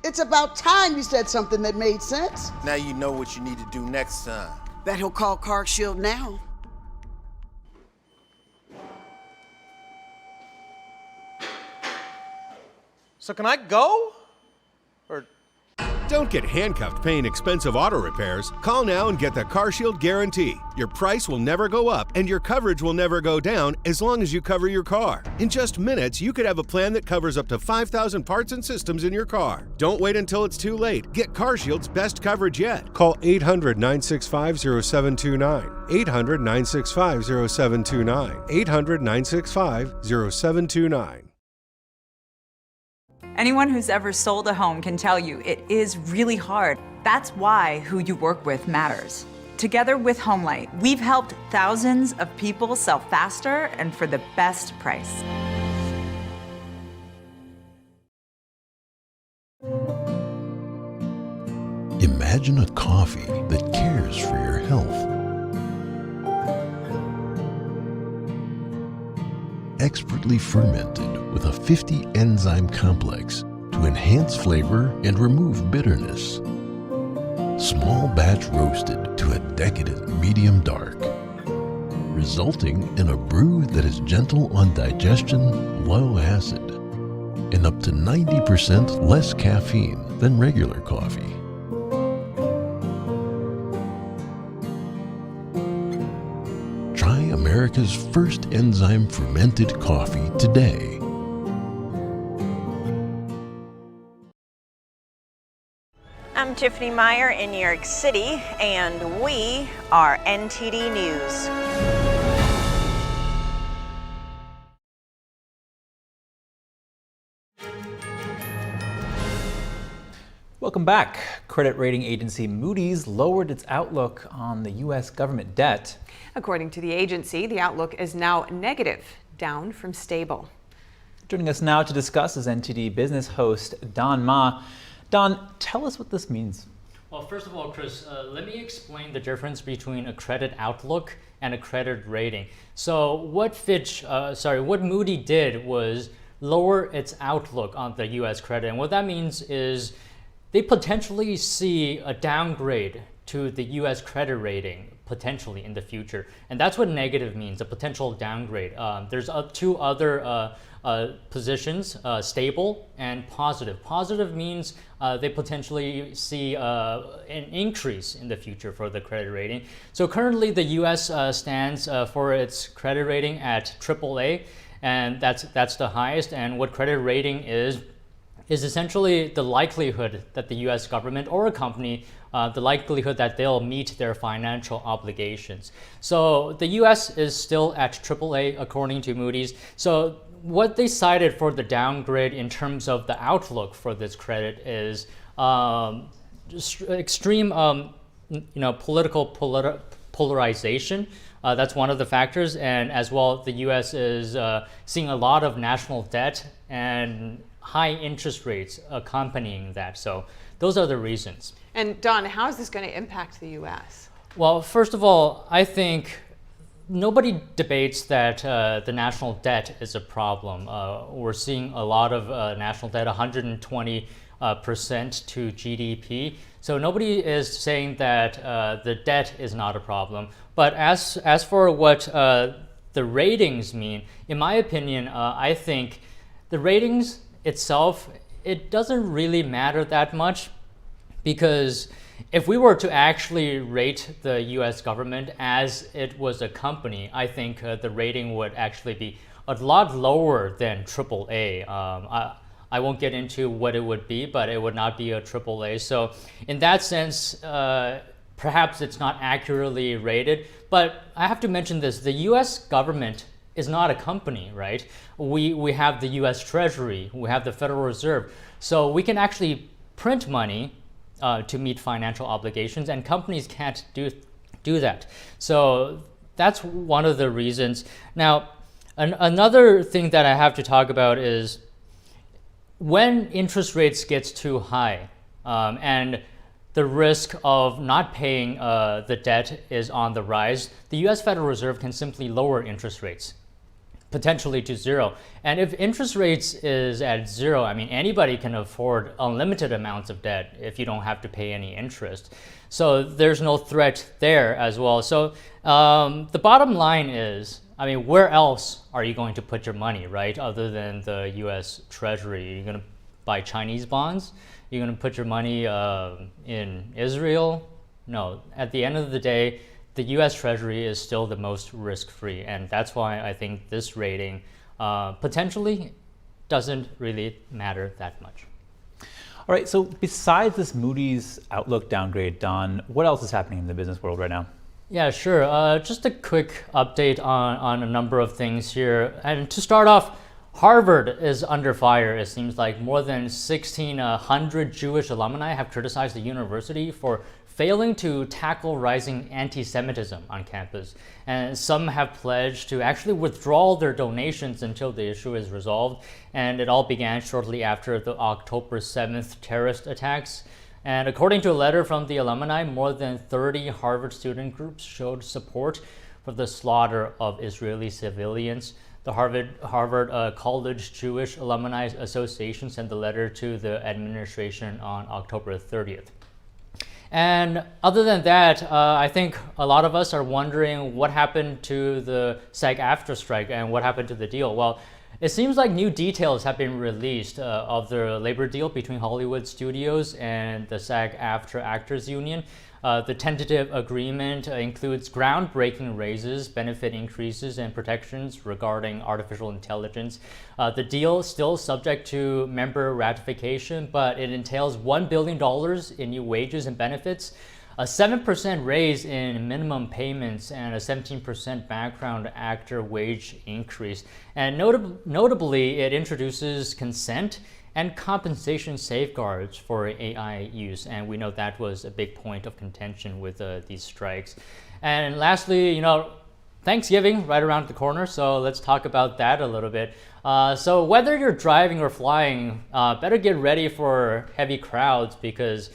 It's about time you said something that made sense. Now you know what you need to do next time. Bet he'll call CarShield now. So can I go? Or... Don't get handcuffed paying expensive auto repairs. Call now and get the CarShield guarantee. Your price will never go up and your coverage will never go down as long as you cover your car. In just minutes, you could have a plan that covers up to 5,000 parts and systems in your car. Don't wait until it's too late. Get CarShield's best coverage yet. Call 800-965-0729. 800-965-0729. 800-965-0729. Anyone who's ever sold a home can tell you it is really hard. That's why who you work with matters. Together with Homelight, we've helped thousands of people sell faster and for the best price. Imagine a coffee that cares for your health. Expertly fermented with a 50 enzyme complex to to enhance flavor and remove bitterness. Small batch roasted to a decadent medium dark, resulting in a brew that is gentle on digestion, low acid, and up to 90% less caffeine than regular coffee. Try America's first enzyme fermented coffee today. I'm Tiffany Meyer in New York City, and we are NTD News. Welcome back. Credit rating agency Moody's lowered its outlook on the U.S. government debt. According to the agency, the outlook is now negative, down from stable. Joining us now to discuss is NTD business host Don Ma. Don, tell us what this means. Well, first of all, Chris, let me explain the difference between a credit outlook and a credit rating. So what Moody did was lower its outlook on the U.S. credit. And what that means is they potentially see a downgrade to the U.S. credit rating potentially in the future. And that's what negative means, a potential downgrade. There's two other positions, stable and positive. Positive means they potentially see an increase in the future for the credit rating. So currently the U.S. stands for its credit rating at AAA, and that's the highest. And what credit rating is essentially the likelihood that the U.S. government or a company, the likelihood that they'll meet their financial obligations. So the U.S. is still at AAA according to Moody's. So what they cited for the downgrade in terms of the outlook for this credit is extreme political polarization. That's one of the factors. And as well, the U.S. is seeing a lot of national debt and high interest rates accompanying that. So those are the reasons. And Don, how is this going to impact the U.S.? Well, first of all, I think nobody debates that the national debt is a problem. We're seeing a lot of national debt, 120% to GDP. So nobody is saying that the debt is not a problem. But as for what the ratings mean, in my opinion, I think the ratings itself, it doesn't really matter that much, because if we were to actually rate the US government as it was a company, I think the rating would actually be a lot lower than AAA. I won't get into what it would be, but it would not be a AAA. So in that sense, perhaps it's not accurately rated. But I have to mention this, the US government is not a company, right? We have the US Treasury, we have the Federal Reserve. So we can actually print money to meet financial obligations, and companies can't do that. So that's one of the reasons. Now, another thing that I have to talk about is when interest rates gets too high and the risk of not paying the debt is on the rise, the US Federal Reserve can simply lower interest rates, potentially to zero. And if interest rates is at zero, I mean, anybody can afford unlimited amounts of debt if you don't have to pay any interest. So there's no threat there as well. So the bottom line is, I mean, where else are you going to put your money, right? Other than the US Treasury? You're going to buy Chinese bonds? You're going to put your money in Israel? No, at the end of the day, the US Treasury is still the most risk-free, and that's why I think this rating potentially doesn't really matter that much. All right, so besides this Moody's outlook downgrade, Don, what else is happening in the business world right now? Yeah, sure. Just a quick update on a number of things here. And to start off, Harvard is under fire. It seems like more than 1,600 Jewish alumni have criticized the university for failing to tackle rising anti-Semitism on campus. And some have pledged to actually withdraw their donations until the issue is resolved. And it all began shortly after the October 7th terrorist attacks. And according to a letter from the alumni, more than 30 Harvard student groups showed support for the slaughter of Israeli civilians. The Harvard College Jewish Alumni Association sent the letter to the administration on October 30th. And other than that, I think a lot of us are wondering what happened to the SAG-AFTRA strike and what happened to the deal. Well, it seems like new details have been released of the labor deal between Hollywood studios and the SAG-AFTRA Actors Union. The tentative agreement includes groundbreaking raises, benefit increases, and protections regarding artificial intelligence. The deal is still subject to member ratification, but it entails $1 billion in new wages and benefits, a 7% raise in minimum payments, and a 17% background actor wage increase. And notably, it introduces consent and compensation safeguards for AI use. And we know that was a big point of contention with these strikes. And lastly, Thanksgiving right around the corner, so let's talk about that a little bit. So whether you're driving or flying, better get ready for heavy crowds because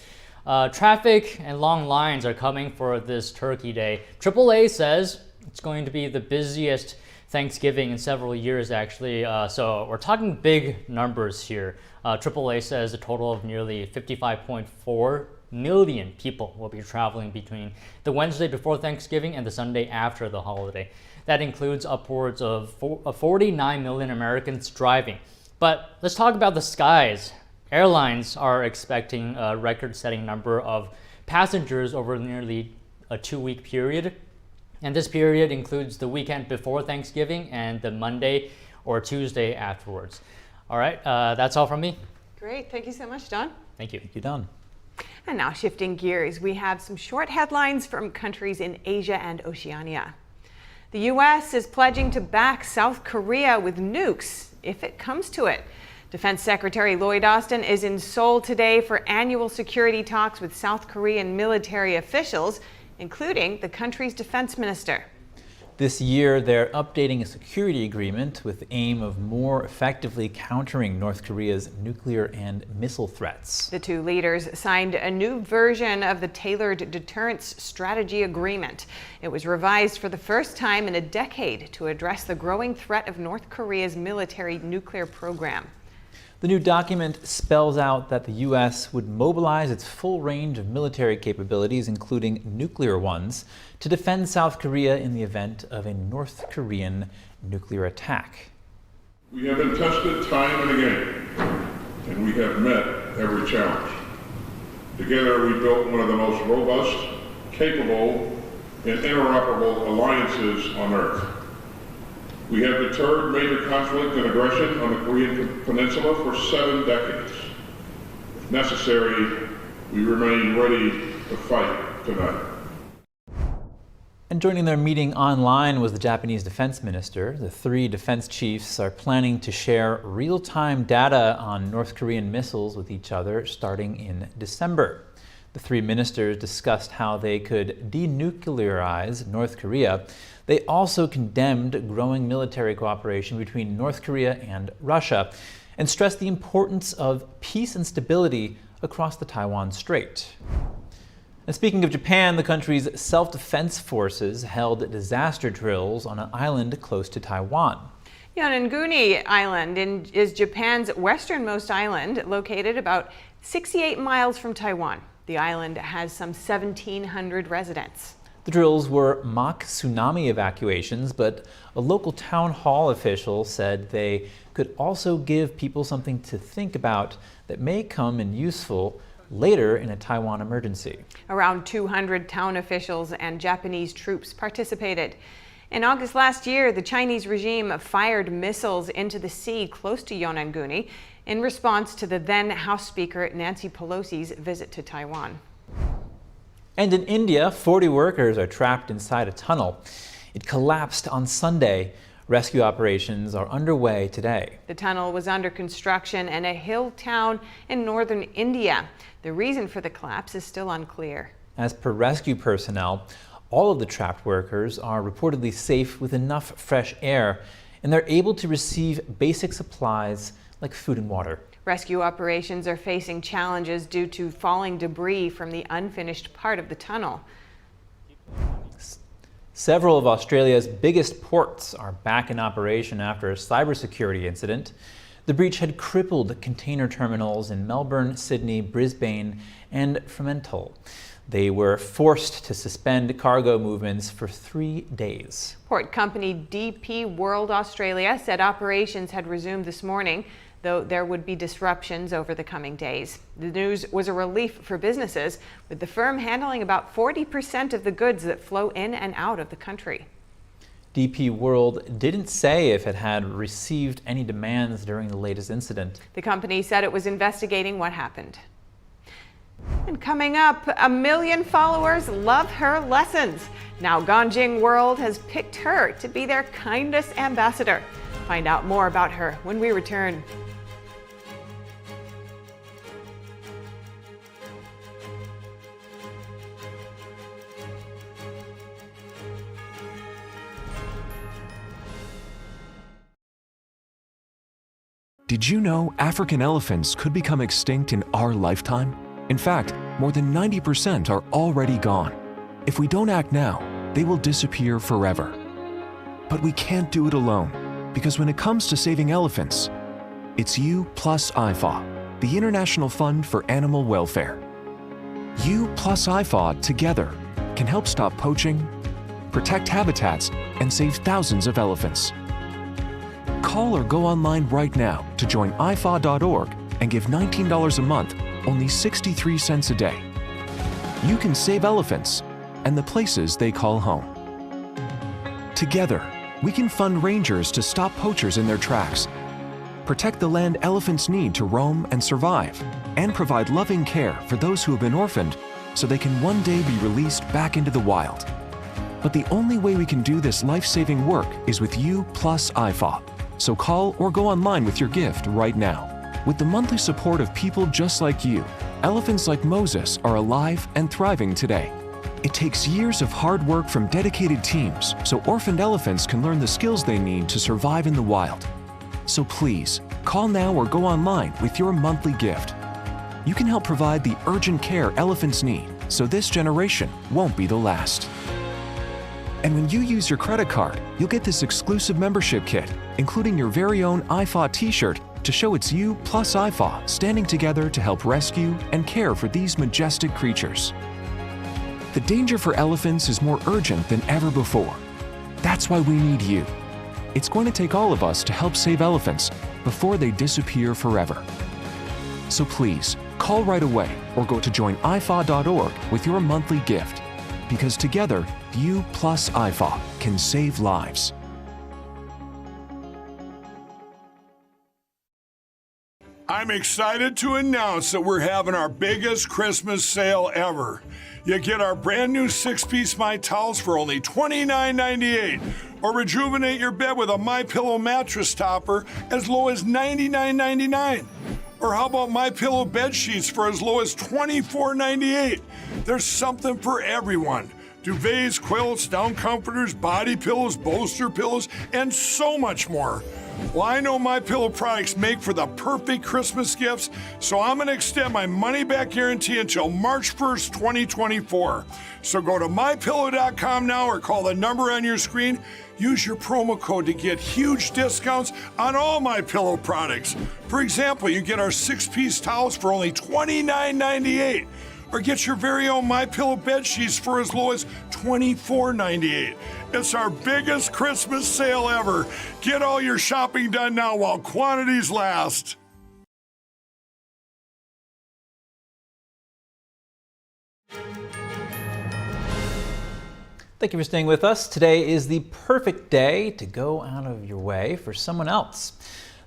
traffic and long lines are coming for this Turkey Day. AAA says it's going to be the busiest Thanksgiving in several years, actually. So we're talking big numbers here. AAA says a total of nearly 55.4 million people will be traveling between the Wednesday before Thanksgiving and the Sunday after the holiday. That includes upwards of 49 million Americans driving. But let's talk about the skies. Airlines are expecting a record-setting number of passengers over nearly a 2-week period. And this period includes the weekend before Thanksgiving and the Monday or Tuesday afterwards. All right, that's all from me. Great, thank you so much, Don. Thank you. Thank you, Don. And now shifting gears, we have some short headlines from countries in Asia and Oceania. The U.S. is pledging to back South Korea with nukes if it comes to it. Defense Secretary Lloyd Austin is in Seoul today for annual security talks with South Korean military officials, including the country's defense minister. This year, they're updating a security agreement with the aim of more effectively countering North Korea's nuclear and missile threats. The two leaders signed a new version of the Tailored Deterrence Strategy Agreement. It was revised for the first time in a decade to address the growing threat of North Korea's military nuclear program. The new document spells out that the U.S. would mobilize its full range of military capabilities, including nuclear ones, to defend South Korea in the event of a North Korean nuclear attack. We have been tested time and again, and we have met every challenge. Together, we built one of the most robust, capable, and interoperable alliances on Earth. We have deterred major conflict and aggression on the Korean Peninsula for 7 decades. If necessary, we remain ready to fight tonight. And joining their meeting online was the Japanese defense minister. The 3 defense chiefs are planning to share real-time data on North Korean missiles with each other starting in December. The 3 ministers discussed how they could denuclearize North Korea. They also condemned growing military cooperation between North Korea and Russia and stressed the importance of peace and stability across the Taiwan Strait. And speaking of Japan, the country's self-defense forces held disaster drills on an island close to Taiwan. Yonaguni Island is Japan's westernmost island, located about 68 miles from Taiwan. The island has some 1,700 residents. The drills were mock tsunami evacuations, but a local town hall official said they could also give people something to think about that may come in useful later in a Taiwan emergency. Around 200 town officials and Japanese troops participated. In August last year, the Chinese regime fired missiles into the sea close to Yonaguni in response to the then House Speaker Nancy Pelosi's visit to Taiwan. And in India, 40 workers are trapped inside a tunnel. It collapsed on Sunday. Rescue operations are underway today. The tunnel was under construction in a hill town in northern India. The reason for the collapse is still unclear. As per rescue personnel, all of the trapped workers are reportedly safe with enough fresh air, and they're able to receive basic supplies like food and water. Rescue operations are facing challenges due to falling debris from the unfinished part of the tunnel. Several of Australia's biggest ports are back in operation after a cybersecurity incident. The breach had crippled container terminals in Melbourne, Sydney, Brisbane, and Fremantle. They were forced to suspend cargo movements for 3 days. Port company DP World Australia said operations had resumed this morning, though there would be disruptions over the coming days. The news was a relief for businesses, with the firm handling about 40% of the goods that flow in and out of the country. DP World didn't say if it had received any demands during the latest incident. The company said it was investigating what happened. And coming up, 1 million followers love her lessons. Now Ganjing World has picked her to be their kindest ambassador. Find out more about her when we return. Did you know African elephants could become extinct in our lifetime? In fact, more than 90% are already gone. If we don't act now, they will disappear forever. But we can't do it alone, because when it comes to saving elephants, it's you plus IFAW, the International Fund for Animal Welfare. You plus IFAW together can help stop poaching, protect habitats, and save thousands of elephants. Call or go online right now to join IFAW.org and give $19 a month, only 63 cents a day. You can save elephants and the places they call home. Together, we can fund rangers to stop poachers in their tracks, protect the land elephants need to roam and survive, and provide loving care for those who have been orphaned so they can one day be released back into the wild. But the only way we can do this life-saving work is with you plus IFAW. So call or go online with your gift right now. With the monthly support of people just like you, elephants like Moses are alive and thriving today. It takes years of hard work from dedicated teams so orphaned elephants can learn the skills they need to survive in the wild. So please, call now or go online with your monthly gift. You can help provide the urgent care elephants need so this generation won't be the last. And when you use your credit card, you'll get this exclusive membership kit, including your very own IFAW t-shirt to show it's you plus IFAW standing together to help rescue and care for these majestic creatures. The danger for elephants is more urgent than ever before. That's why we need you. It's going to take all of us to help save elephants before they disappear forever. So please, call right away or go to joinifaw.org with your monthly gift, because together, you plus IFAW can save lives. I'm excited to announce that we're having our biggest Christmas sale ever. You get our brand new 6-piece My Towels for only $29.98, or rejuvenate your bed with a MyPillow mattress topper as low as $99.99. Or how about MyPillow bed sheets for as low as $24.98? There's something for everyone. Duvets, quilts, down comforters, body pillows, bolster pillows, and so much more. Well, I know MyPillow products make for the perfect Christmas gifts, so I'm going to extend my money-back guarantee until March 1st, 2024. So go to MyPillow.com now or call the number on your screen. Use your promo code to get huge discounts on all MyPillow products. For example, you get our 6-piece towels for only $29.98. Or get your very own MyPillow bed sheets for as low as $24.98. It's our biggest Christmas sale ever. Get all your shopping done now while quantities last. Thank you for staying with us. Today is the perfect day to go out of your way for someone else.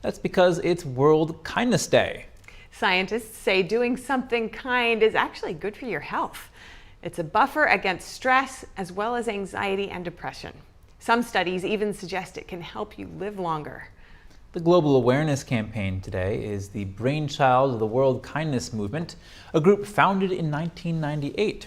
That's because it's World Kindness Day. Scientists say doing something kind is actually good for your health. It's a buffer against stress as well as anxiety and depression. Some studies even suggest it can help you live longer. The global awareness campaign today is the brainchild of the World Kindness Movement, a group founded in 1998.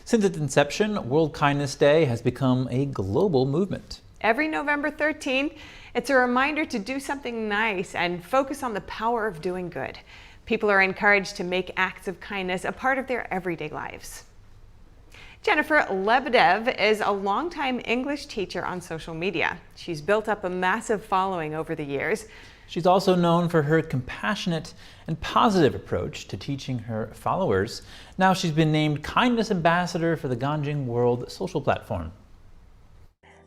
Since its inception, World Kindness Day has become a global movement. Every November 13th, it's a reminder to do something nice and focus on the power of doing good. People are encouraged to make acts of kindness a part of their everyday lives. Jennifer Lebedev is a longtime English teacher on social media. She's built up a massive following over the years. She's also known for her compassionate and positive approach to teaching her followers. Now she's been named Kindness Ambassador for the Ganjing World social platform.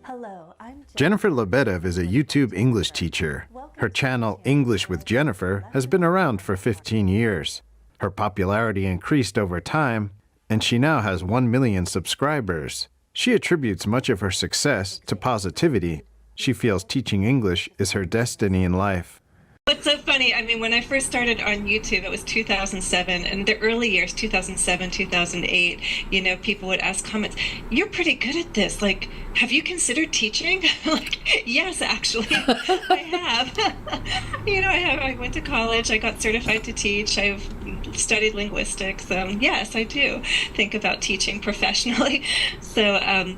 Hello, I'm Jennifer Lebedev is a YouTube English teacher. Her channel, English with Jennifer, has been around for 15 years. Her popularity increased over time, and she now has 1 million subscribers. She attributes much of her success to positivity. She feels teaching English is her destiny in life. What's so funny, I mean, when I first started on YouTube, it was 2007, and the early years, 2007, 2008, you know, people would ask comments, you're pretty good at this, like, have you considered teaching? Like, yes, actually, I have. You know, I went to college, I got certified to teach, I've studied linguistics, yes, I do think about teaching professionally. So,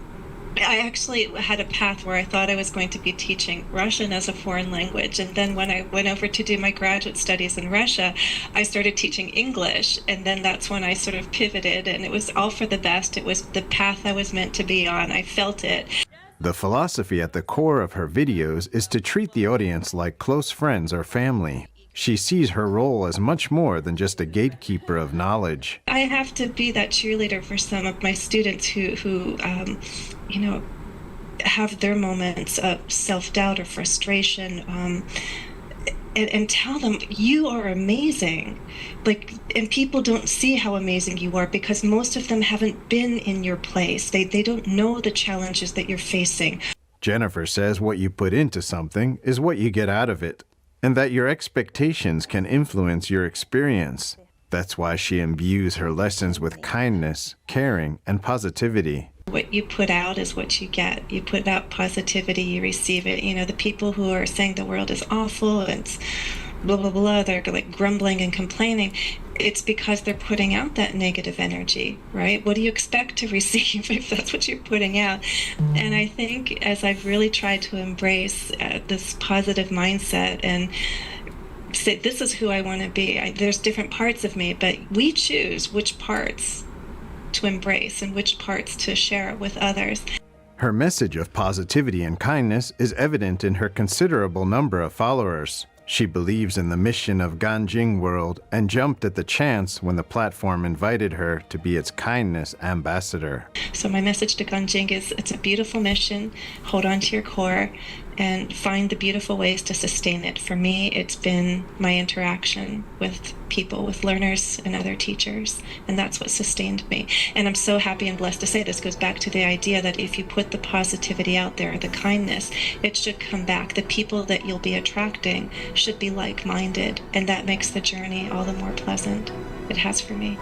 I actually had a path where I thought I was going to be teaching Russian as a foreign language. And then when I went over to do my graduate studies in Russia, I started teaching English. And then that's when I sort of pivoted, and it was all for the best. It was the path I was meant to be on. I felt it. The philosophy at the core of her videos is to treat the audience like close friends or family. She sees her role as much more than just a gatekeeper of knowledge. I have to be that cheerleader for some of my students who you know, have their moments of self-doubt or frustration, and tell them, you are amazing. Like, and people don't see how amazing you are because most of them haven't been in your place. They don't know the challenges that you're facing. Jennifer says what you put into something is what you get out of it, and that your expectations can influence your experience. That's why she imbues her lessons with kindness, caring, and positivity. What you put out is what you get. You put out positivity, you receive it. You know, the people who are saying the world is awful, it's blah, blah, blah, they're like grumbling and complaining. It's because they're putting out that negative energy, right? What do you expect to receive if that's what you're putting out? And I think as I've really tried to embrace this positive mindset and say, this is who I want to be. There's different parts of me, but we choose which parts to embrace and which parts to share with others. Her message of positivity and kindness is evident in her considerable number of followers. She believes in the mission of Ganjing World and jumped at the chance when the platform invited her to be its kindness ambassador. So my message to Ganjing is, it's a beautiful mission. Hold on to your core and find the beautiful ways to sustain it. For me, it's been my interaction with people, with learners and other teachers, and that's what sustained me. And I'm so happy and blessed to say this goes back to the idea that if you put the positivity out there, the kindness, it should come back. The people that you'll be attracting should be like-minded, and that makes the journey all the more pleasant. It has for me.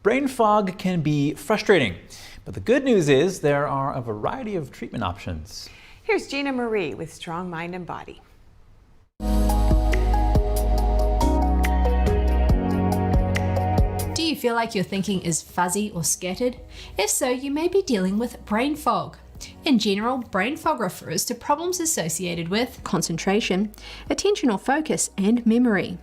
Brain fog can be frustrating, but the good news is there are a variety of treatment options. Here's Gina Marie with Strong Mind and Body. Do you feel like your thinking is fuzzy or scattered? If so, you may be dealing with brain fog. In general, brain fog refers to problems associated with concentration, attention or focus, and memory.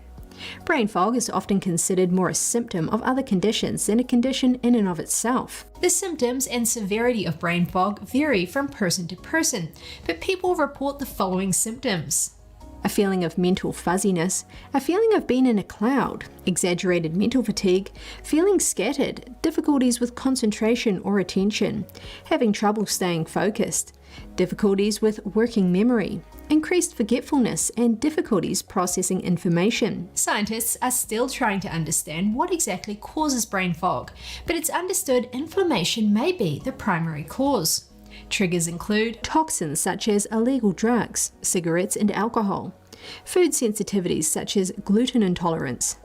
Brain fog is often considered more a symptom of other conditions than a condition in and of itself. The symptoms and severity of brain fog vary from person to person, but people report the following symptoms: a feeling of mental fuzziness, a feeling of being in a cloud, exaggerated mental fatigue, feeling scattered, difficulties with concentration or attention, having trouble staying focused, difficulties with working memory, increased forgetfulness, and difficulties processing information. Scientists are still trying to understand what exactly causes brain fog, but it's understood inflammation may be the primary cause. Triggers include toxins such as illegal drugs, cigarettes and alcohol, food sensitivities such as gluten intolerance,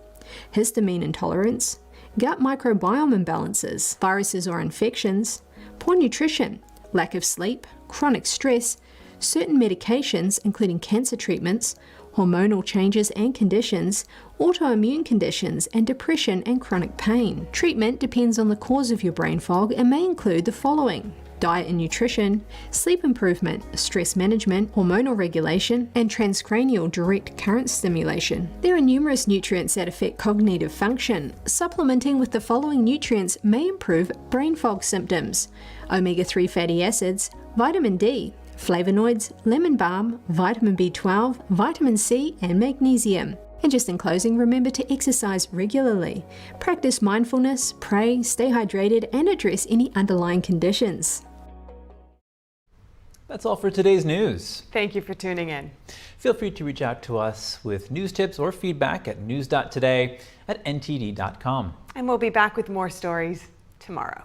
histamine intolerance, gut microbiome imbalances, viruses or infections, poor nutrition, lack of sleep, chronic stress, certain medications including cancer treatments, hormonal changes and conditions, autoimmune conditions, and depression and chronic pain. Treatment depends on the cause of your brain fog and may include the following: diet and nutrition, sleep improvement, stress management, hormonal regulation, and transcranial direct current stimulation. There are numerous nutrients that affect cognitive function. Supplementing with the following nutrients may improve brain fog symptoms: omega-3 fatty acids, vitamin D, flavonoids, lemon balm, vitamin B12, vitamin C, and magnesium. And just in closing, remember to exercise regularly. Practice mindfulness, pray, stay hydrated, and address any underlying conditions. That's all for today's news. Thank you for tuning in. Feel free to reach out to us with news tips or feedback at news.today@ntd.com. And we'll be back with more stories tomorrow.